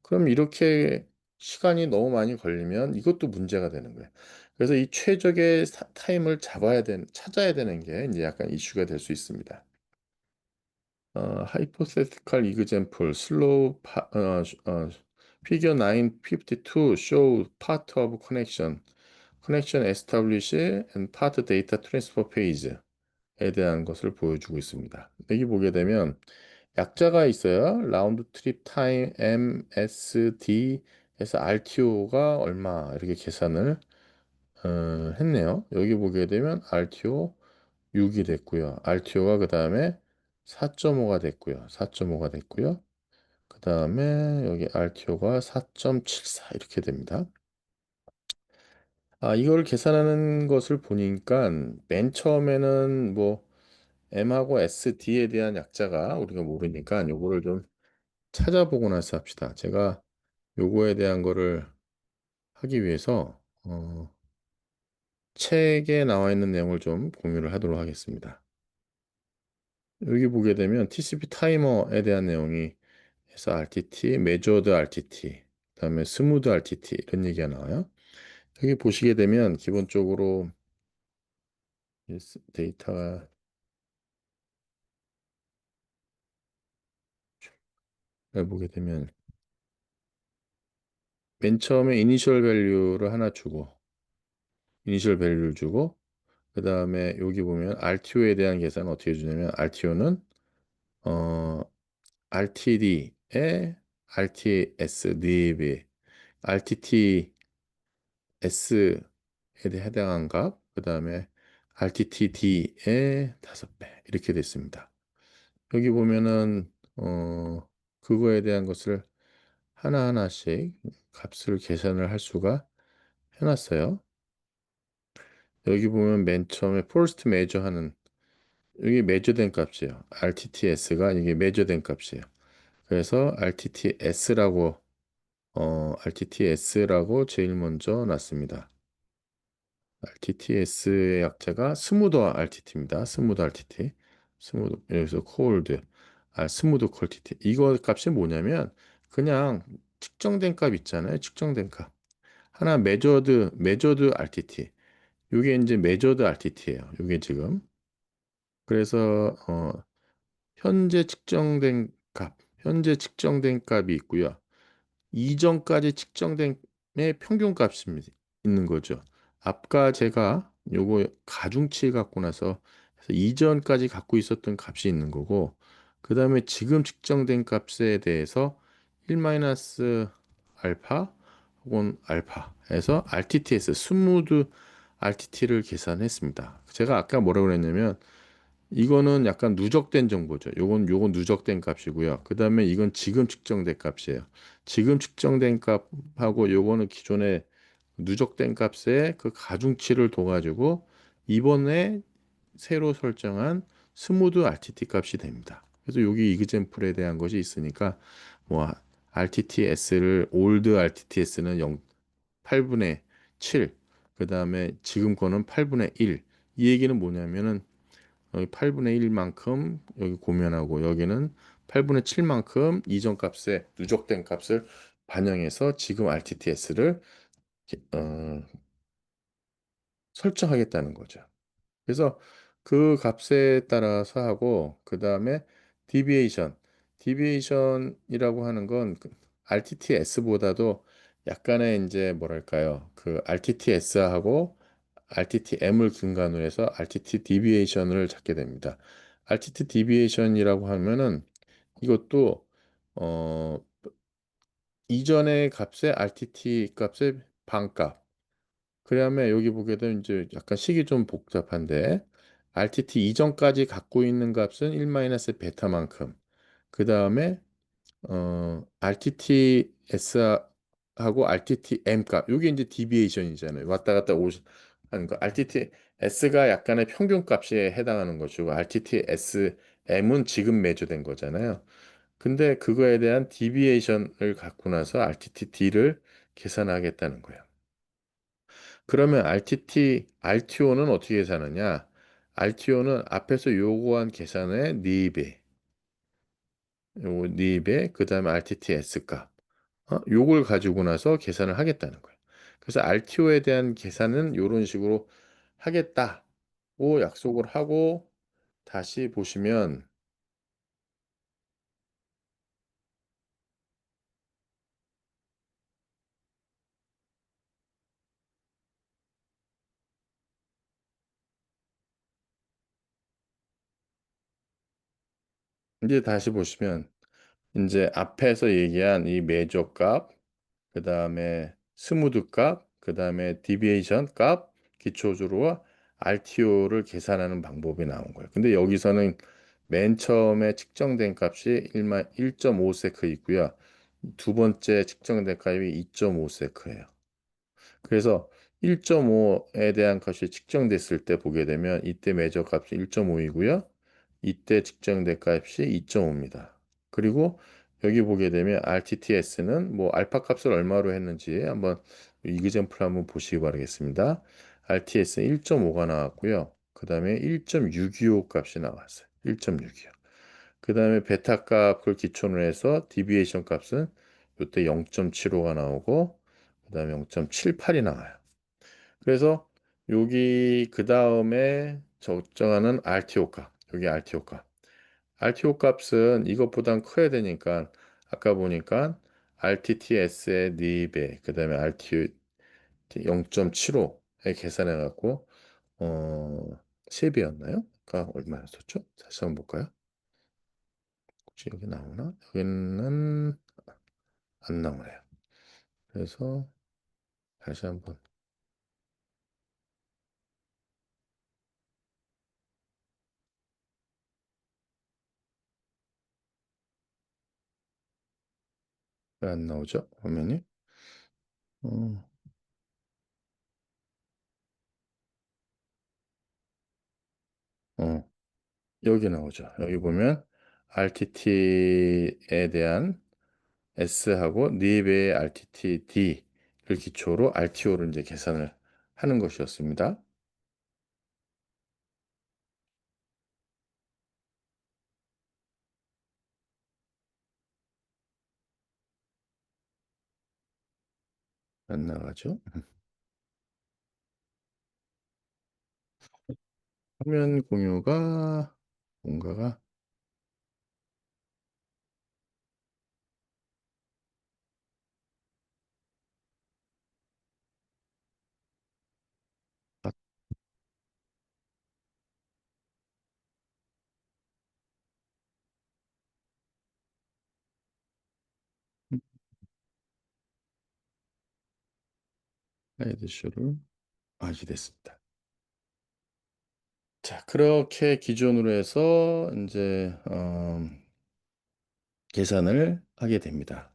그럼 이렇게 시간이 너무 많이 걸리면 이것도 문제가 되는 거예요. 그래서 이 최적의 타임을 찾아야 되는 게 이제 약간 이슈가 될 수 있습니다. hypothetical example, figure 952 show part of connection established and part data transfer phase에 대한 것을 보여주고 있습니다. 여기 보게 되면 약자가 있어요. 라운드 트립 타임 MSD에서 RTO가 얼마 이렇게 계산을 했네요. 여기 보게 되면 RTO 6이 됐고요. RTO가 그 다음에 4.5가 됐고요. 4.5가 됐고요. 그 다음에 여기 RTO가 4.74 이렇게 됩니다. 이걸 계산하는 것을 보니까 맨 처음에는 뭐 M하고 SD에 대한 약자가 우리가 모르니까 요거를 좀 찾아보고 나서 합시다. 제가 요거에 대한 거를 하기 위해서 책에 나와 있는 내용을 좀 공유를 하도록 하겠습니다. 여기 보게 되면 TCP 타이머에 대한 내용이 해서 RTT, 메저드 RTT, 그다음에 스무드 RTT 이런 얘기가 나와요. 여기 보시게 되면 기본적으로 데이터가 보게 되면 맨 처음에 이니셜 밸류를 하나 주고 이니셜 밸류를 주고 그 다음에 여기 보면 RTO에 대한 계산은 어떻게 해주냐면 RTO는 RTD에 RTS 4배 RTTS에 해당한 값, 그 다음에 RTTD에 5배 이렇게 됐습니다. 여기 보면은 그거에 대한 것을 하나하나씩 값을 계산을 할 수가 해놨어요. 여기 보면 맨 처음에 first measure 하는 이게 매저된 값이에요. RTTS가 이게 매저된 값이에요. 그래서 RTTS라고 제일 먼저 놨습니다. RTTS의 약자가 스무드 RTT입니다. 스무드 RTT. 스무드 여기서 스무드 퀄티티. 이거 값이 뭐냐면 그냥 측정된 값 있잖아요. 측정된 값. 하나 매저드 RTT. 이게 이제 매저드 RTT예요. 이게 지금. 그래서 현재 측정된 값이 있고요. 이전까지 측정된 의 평균값이 있는 거죠. 아까 제가 요거 가중치 갖고 나서 이전까지 갖고 있었던 값이 있는 거고, 그 다음에 지금 측정된 값에 대해서 1-알파 혹은 알파에서 RTTS 스무드 RTT를 계산했습니다. 제가 아까 뭐라고 그랬냐면 이거는 약간 누적된 정보죠. 요건 누적된 값이고요. 그 다음에 이건 지금 측정된 값이에요. 지금 측정된 값하고 요거는 기존에 누적된 값의 그 가중치를 둬가지고 이번에 새로 설정한 스무드 RTT 값이 됩니다. 그래서 여기 이그젠플에 대한 것이 있으니까 뭐 RTTS를 올드 RTTS는 8분의 7, 그 다음에 지금 거는 8분의 1. 이 얘기는 뭐냐면은 여기 8분의 1만큼 여기 고면하고 여기는 8분의 7만큼 이전 값에 누적된 값을 반영해서 지금 RTTS를 설정하겠다는 거죠. 그래서 그 값에 따라서 하고 그 다음에 디비에이션이라고 하는 건 RTTS보다도 약간의 이제 뭐랄까요? 그 RTTS하고 RTTM을 근간으로 해서 RTT 디비에이션을 찾게 됩니다. RTT 디비에이션이라고 하면은 이것도 어 이전의 값의 RTT 값의 반값. 그다음에 여기 보게 되면 이제 약간 식이 좀 복잡한데 RTT 이전까지 갖고 있는 값은 1 베타만큼. 그다음에 RTTS하고 RTTM 값. 이게 이제 디비에이션이잖아요. 왔다 갔다 하는 거. RTTS가 약간의 평균 값에 해당하는 것이고 RTTSM은 지금 매조된 거잖아요. 근데 그거에 대한 디비에이션을 갖고 나서 RTTD를 계산하겠다는 거예요. 그러면 RTO는 어떻게 계산하냐? RTO는 앞에서 요구한 계산의 4배, 요거 4배, 그 다음에 RTTS 값. 요걸 가지고 나서 계산을 하겠다는 거예요. 그래서 RTO에 대한 계산은 이런 식으로 하겠다고 약속을 하고 다시 보시면 이제 다시 보시면 이제 앞에서 얘기한 이 메저 값, 그 다음에 스무드 값, 그 다음에 디비에이션 값, 기초주로와 RTO를 계산하는 방법이 나온 거예요. 근데 여기서는 맨 처음에 측정된 값이 1.5세크 있고요. 두 번째 측정된 값이 2.5세크예요. 그래서 1.5에 대한 값이 측정됐을 때 보게 되면 이때 매저 값이 1.5이고요. 이때 측정된 값이 2.5입니다. 그리고 여기 보게 되면 RTTS는 뭐 알파 값을 얼마로 했는지 한번 이그젠플 한번 보시기 바라겠습니다. RTS 1.5가 나왔고요. 그 다음에 1.625 값이 나왔어요. 1.625. 그 다음에 베타 값을 기초로 해서 디비에이션 값은 이때 0.75가 나오고 그 다음에 0.78이 나와요. 그래서 여기 그 다음에 적정하는 RTO 값, 여기 RTO 값. RTO 값은 이것보단 커야 되니까 아까 보니까 RTTS의 4배, 그 다음에 RTO 0.75에 계산해 갖고 어 3배였나요? 아까 얼마였었죠? 다시 한번 볼까요? 혹시 여기 나오나? 여기는 안 나오네요. 그래서 다시 한번 왜 안 나오죠? 화면이? 어, 어, 여기 나오죠. 여기 보면 RTT에 대한 S하고 4배의 RTT-D를 기초로 RTO를 이제 계산을 하는 것이었습니다. 안 나가죠? 화면 공유가 뭔가가 슬라이드쇼를 하게 됐습니다. 자, 그렇게 기준으로 해서 이제 계산을 하게 됩니다.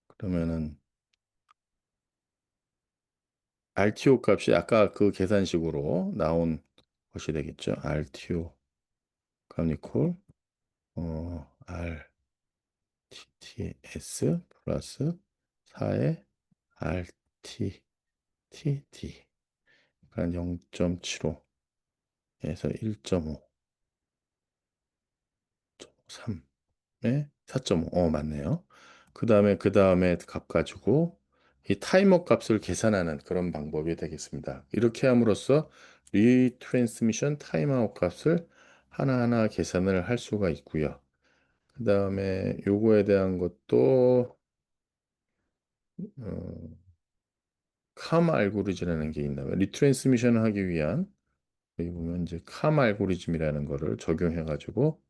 그러면은 RTO 값이 아까 그 계산식으로 나온 것이 되겠죠. RTO 값 이퀄 RTTS 플러스 4의 RTTD 그러니까 0.75에서 1.5, 3에 4.5. 맞네요. 그 다음에 값 가지고 이 타이머 값을 계산하는 그런 방법이 되겠습니다. 이렇게 함으로써 리트랜스미션 타임아웃 값을 하나하나 계산을 할 수가 있고요. 그 다음에 요거에 대한 것도 캄 알고리즘이라는 게 있나 봐요. 리트랜스미션을 하기 위한 여기 보면 이제 캄 알고리즘이라는 거를 적용해 가지고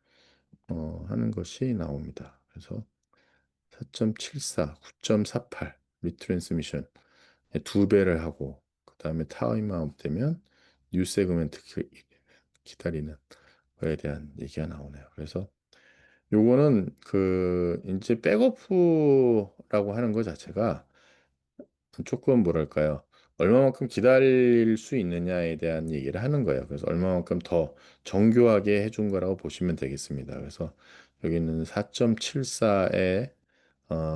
하는 것이 나옵니다. 그래서 4.74, 9.48 리트랜스미션 두 배를 하고 그다음에 타임아웃 되면 뉴 세그멘트 기다리는 거에 대한 얘기가 나오네요. 그래서 요거는 그 이제 백오프라고 하는 것 자체가 조금 뭐랄까요? 얼마만큼 기다릴 수 있느냐에 대한 얘기를 하는 거예요. 그래서 얼마만큼 더 정교하게 해준 거라고 보시면 되겠습니다. 그래서 여기는 4.74에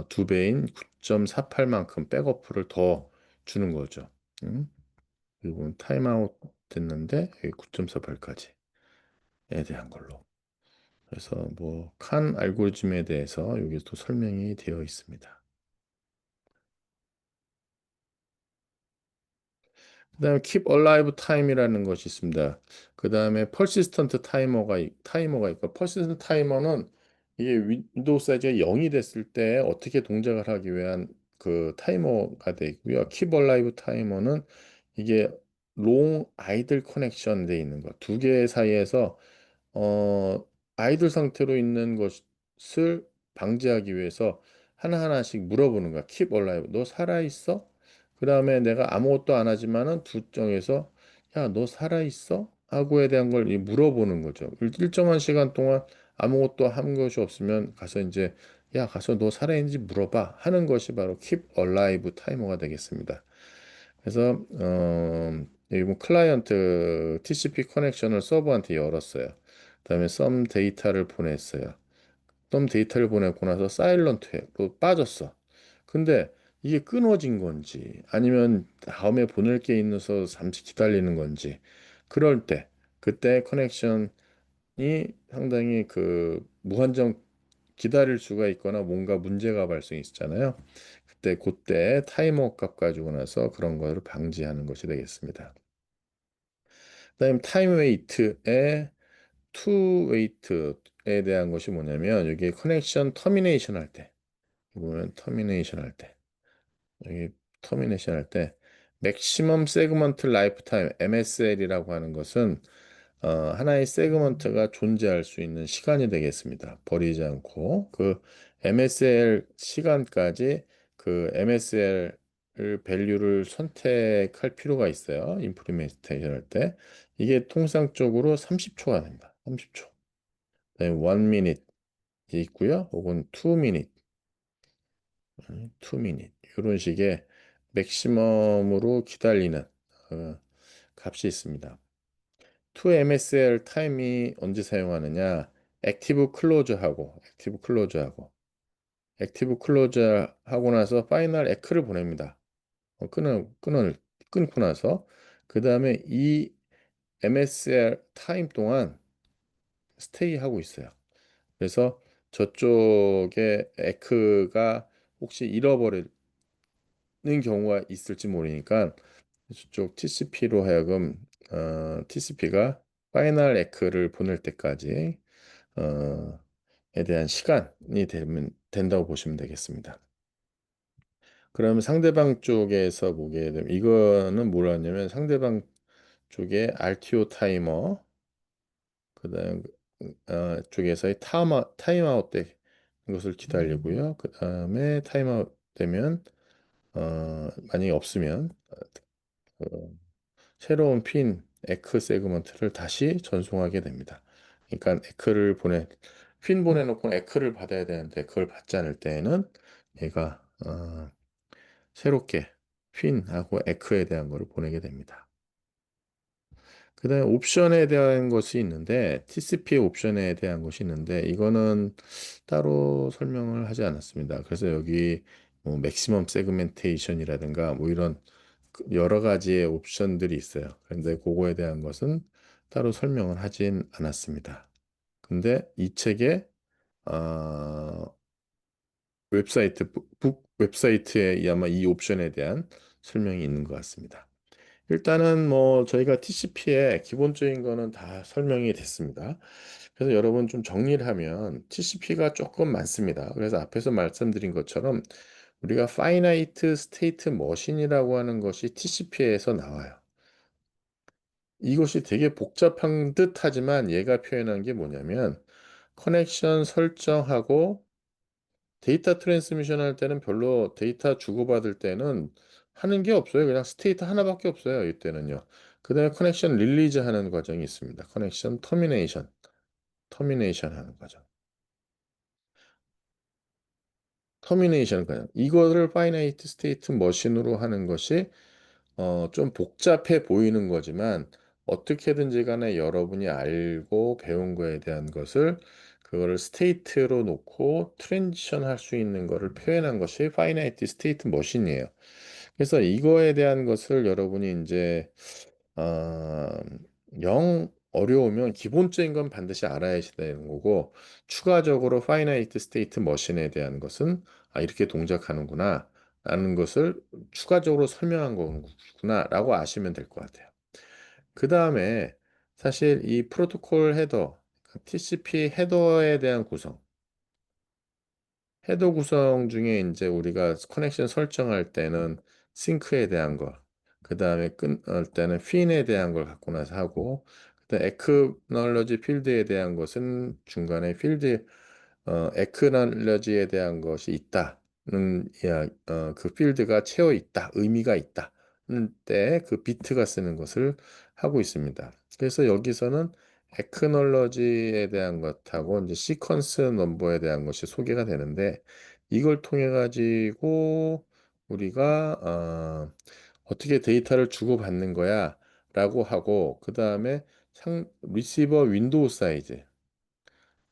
두 배인 9.48만큼 백어프를 더 주는 거죠. 그리고 타임아웃 됐는데 여기 9.48까지에 대한 걸로. 그래서 뭐 칸 알고리즘에 대해서 여기 또 설명이 되어 있습니다. 그다음에 keep alive time이라는 것이 있습니다. 그다음에 persistent 타이머가 있고 persistent 타이머는 이게 윈도우 사이즈가 0이 됐을 때 어떻게 동작을 하기 위한 그 타이머가 돼 있고요. keep alive 타이머는 이게 long idle connection 돼 있는 것. 두 개 사이에서 아이들 상태로 있는 것을 방지하기 위해서 하나하나씩 물어보는 거야. Keep alive. 너 살아있어? 그 다음에 내가 아무것도 안 하지만은 두 정에서 야, 너 살아있어? 하고에 대한 걸 물어보는 거죠. 일정한 시간 동안 아무것도 한 것이 없으면 가서 이제 야, 가서 너 살아있는지 물어봐 하는 것이 바로 Keep alive 타이머가 되겠습니다. 그래서 여기 뭐 클라이언트 TCP 커넥션을 서버한테 열었어요. 그다음에 썸 데이터를 보냈어요. 썸 데이터를 보내고 나서 사일런트로 빠졌어. 근데 이게 끊어진 건지 아니면 다음에 보낼 게 있어서 잠시 기다리는 건지 그럴 때 그때 커넥션이 상당히 그 무한정 기다릴 수가 있거나 뭔가 문제가 발생했잖아요. 그때 타이머 값 가지고 나서 그런 거를 방지하는 것이 되겠습니다. 그다음에 타임 웨이트에 투 웨이트에 대한 것이 뭐냐면 여기 커넥션 터미네이션 할 때, 보면 터미네이션 할 때, 여기 터미네이션 할 때 맥시멈 세그먼트 라이프 타임 MSL이라고 하는 것은 하나의 세그먼트가 존재할 수 있는 시간이 되겠습니다. 버리지 않고 그 MSL 시간까지 그 MSL 밸류를 선택할 필요가 있어요. 임플리멘테이션 할 때. 이게 통상적으로 30초가 됩니다. 30초. 그다음에 1 minute 있고요. 혹은 2 minute, 2 minute 이런 식의 맥시멈으로 기다리는 값이 있습니다. toMSL 타임이 언제 사용하느냐? 액티브 클로즈 하고 나서 파이널 에크를 보냅니다. 끊고 나서 그 다음에 이 MSL 타임 동안 스테이 하고 있어요. 그래서 저쪽에 에크가 혹시 잃어버리는 경우가 있을지 모르니까 저쪽 TCP로 하여금 TCP가 파이널 에크를 보낼 때까지 어, 에 대한 시간이 된다고 보시면 되겠습니다. 그러면 상대방 쪽에서 보게 되면 이거는 뭐라냐면 상대방 쪽에 RTO 타이머 그다음 쪽에서의 타임아웃 때 이것을 기다리고요. 그다음에 타임아웃 되면 만약에 없으면 새로운 핀 에크 세그먼트를 다시 전송하게 됩니다. 그러니까 핀 보내놓고 에크를 받아야 되는데 그걸 받지 않을 때에는 얘가 새롭게 핀하고 에크에 대한 거를 보내게 됩니다. 그다음에 옵션에 대한 것이 있는데 TCP 옵션에 대한 것이 있는데 이거는 따로 설명을 하지 않았습니다. 그래서 여기 뭐 맥시멈 세그멘테이션이라든가 뭐 이런 여러 가지의 옵션들이 있어요. 그런데 그거에 대한 것은 따로 설명을 하진 않았습니다. 근데 이 책에 어, 북 웹사이트에 아마 이 옵션에 대한 설명이 있는 것 같습니다. 일단은 뭐 저희가 TCP의 기본적인 거는 다 설명이 됐습니다. 그래서 여러분 좀 정리를 하면 TCP가 조금 많습니다. 그래서 앞에서 말씀드린 것처럼 우리가 파이나이트 스테이트 머신이라고 하는 것이 TCP에서 나와요. 이것이 되게 복잡한 듯 하지만 얘가 표현한 게 뭐냐면 커넥션 설정하고 데이터 트랜스미션 할 때는 별로 데이터 주고받을 때는 하는 게 없어요. 그냥 스테이트 하나밖에 없어요. 이때는요. 그다음에 커넥션 릴리즈 하는 과정이 있습니다. 커넥션 터미네이션 하는 과정. 터미네이션 과정. 이거를 파이나이트 스테이트 머신으로 하는 것이 좀 복잡해 보이는 거지만 어떻게든지 간에 여러분이 알고 배운 거에 대한 것을 그거를 스테이트로 놓고 트랜지션 할 수 있는 거를 표현한 것이 파이나이트 스테이트 머신이에요. 그래서 이거에 대한 것을 여러분이 이제 어, 영 어려우면 기본적인 건 반드시 알아야 되는 거고 추가적으로 파이나이트 스테이트 머신에 대한 것은 아 이렇게 동작하는구나 라는 것을 추가적으로 설명한 거구나 라고 아시면 될 것 같아요. 그 다음에 사실 이 프로토콜 헤더, TCP 헤더에 대한 구성 헤더 구성 중에 이제 우리가 커넥션 설정할 때는 싱크에 대한 거, 그 다음에 끊을 때는 핀에 대한 걸 갖고 나서 하고, 그다음 에크널러지 필드에 대한 것은 중간에 필드 에크널러지에 대한 것이 있다는 그 필드가 채워 있다, 의미가 있다는 때 그 비트가 쓰는 것을 하고 있습니다. 그래서 여기서는 에크널러지에 대한 것하고 이제 시퀀스 넘버에 대한 것이 소개가 되는데 이걸 통해 가지고 우리가 어떻게 데이터를 주고받는 거야라고 하고 그 다음에 리시버 윈도우 사이즈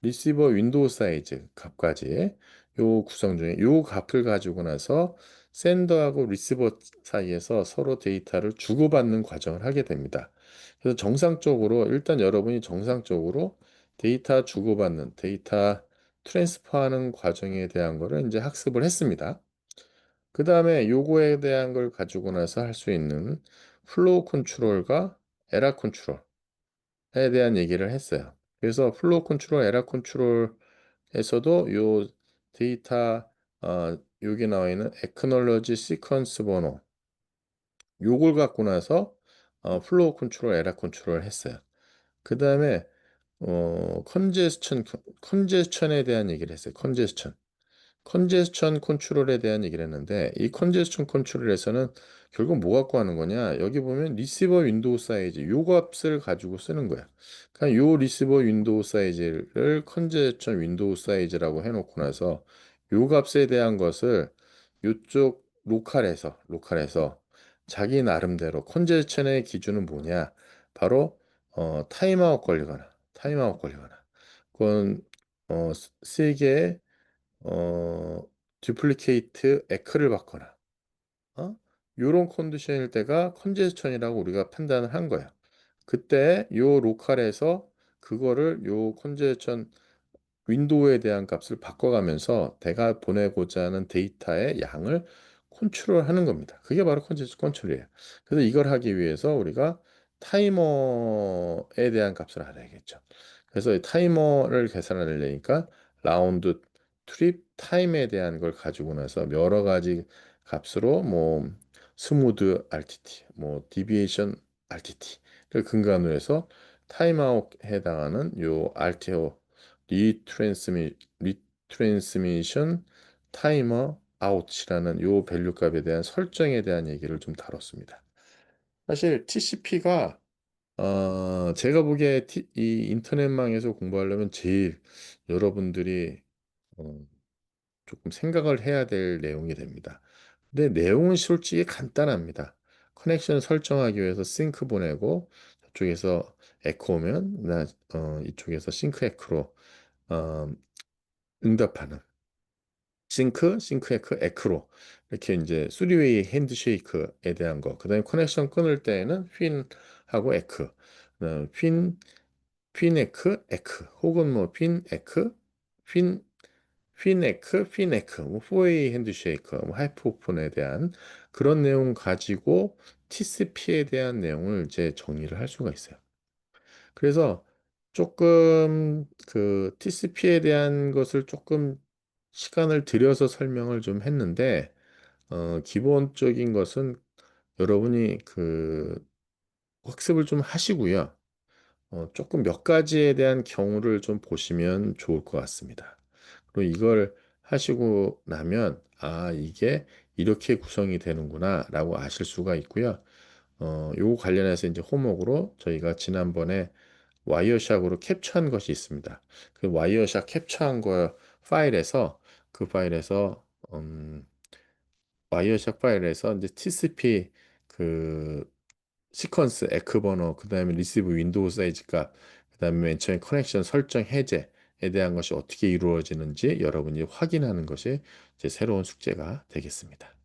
리시버 윈도우 사이즈 값까지 요 구성 중에 요 값을 가지고 나서 샌더하고 리시버 사이에서 서로 데이터를 주고받는 과정을 하게 됩니다. 그래서 정상적으로 일단 여러분이 정상적으로 데이터 주고받는 데이터 트랜스퍼하는 과정에 대한 거를 이제 학습을 했습니다. 그 다음에 요거에 대한 걸 가지고 나서 할 수 있는 플로우 컨트롤과 에러 컨트롤 에 대한 얘기를 했어요. 그래서 플로우 컨트롤, 에러 컨트롤에서도 요 데이터 여기 나와 있는 액크놀로지 시퀀스 번호 요걸 갖고 나서 플로우 컨트롤, 에러 컨트롤을 했어요. 그 다음에 컨제스천에 대한 얘기를 했어요. 컨제스천 컨트롤에 대한 얘기를 했는데 이 컨제스천 컨트롤에서는 결국 뭐 갖고 하는 거냐 여기 보면 리시버 윈도우 사이즈 요 값을 가지고 쓰는 거야. 그러니까 요 리시버 윈도우 사이즈를 컨제스천 윈도우 사이즈라고 해놓고 나서 요 값에 대한 것을 요쪽 로컬에서 자기 나름대로 컨제스천의 기준은 뭐냐 바로 타임아웃 걸리거나 그건 세개의 어, 듀플리케이트 에크를 받거나 요런 컨디션일 때가 컨제스천이라고 우리가 판단을 한 거야. 그때 요 로컬에서 그거를 요 컨제스천 윈도우에 대한 값을 바꿔가면서 내가 보내고자 하는 데이터의 양을 컨트롤하는 겁니다. 그게 바로 컨제스천 컨트롤이에요. 그래서 이걸 하기 위해서 우리가 타이머에 대한 값을 알아야겠죠. 그래서 이 타이머를 계산하려니까 라운드 트립 타임에 대한 걸 가지고 나서 여러 가지 값으로 뭐 스무드 RTT, 뭐 디비에이션 RTT를 근간으로 해서 타임아웃에 해당하는 요 RTO 리트랜스미션 타이머 아웃이라는 요 밸류 값에 대한 설정에 대한 얘기를 좀 다뤘습니다. 사실 TCP가 제가 보기에 이 인터넷망에서 공부하려면 제일 여러분들이 어, 조금 생각을 해야 될 내용이 됩니다. 근데 내용은 솔직히 간단합니다. 커넥션 설정하기 위해서 싱크 보내고 저쪽에서 에코 오면 이쪽에서 싱크 에크로 어, 응답하는 싱크 에크 에크로 이렇게 이제 쓰리웨이 핸드쉐이크에 대한 거 그다음에 커넥션 끊을 때에는 핀하고 에크 핀 핀에크 에크 혹은 뭐 핀에크 핀 핀에크, 피네크, 뭐 포웨이 핸드쉐이크, 뭐 하이퍼오픈에 대한 그런 내용 가지고 TCP에 대한 내용을 이제 정리를 할 수가 있어요. 그래서 조금 TCP에 대한 것을 조금 시간을 들여서 설명을 좀 했는데 기본적인 것은 여러분이 학습을 좀 하시고요. 조금 몇 가지에 대한 경우를 좀 보시면 좋을 것 같습니다. 그리고 이걸 하시고 나면, 아, 이게 이렇게 구성이 되는구나, 라고 아실 수가 있고요. 요거 관련해서 이제 호목으로 저희가 지난번에 와이어샥으로 캡처한 것이 있습니다. 그 와이어샥 캡처한 거 파일에서, 그 파일에서, 와이어샥 파일에서 이제 TCP 그 시퀀스 에크 번호, 그다음에 리시브 윈도우 사이즈 값, 그다음에 맨 처음에 커넥션 설정 해제에 대한 것이 어떻게 이루어지는지 여러분이 확인하는 것이 이제 새로운 숙제가 되겠습니다.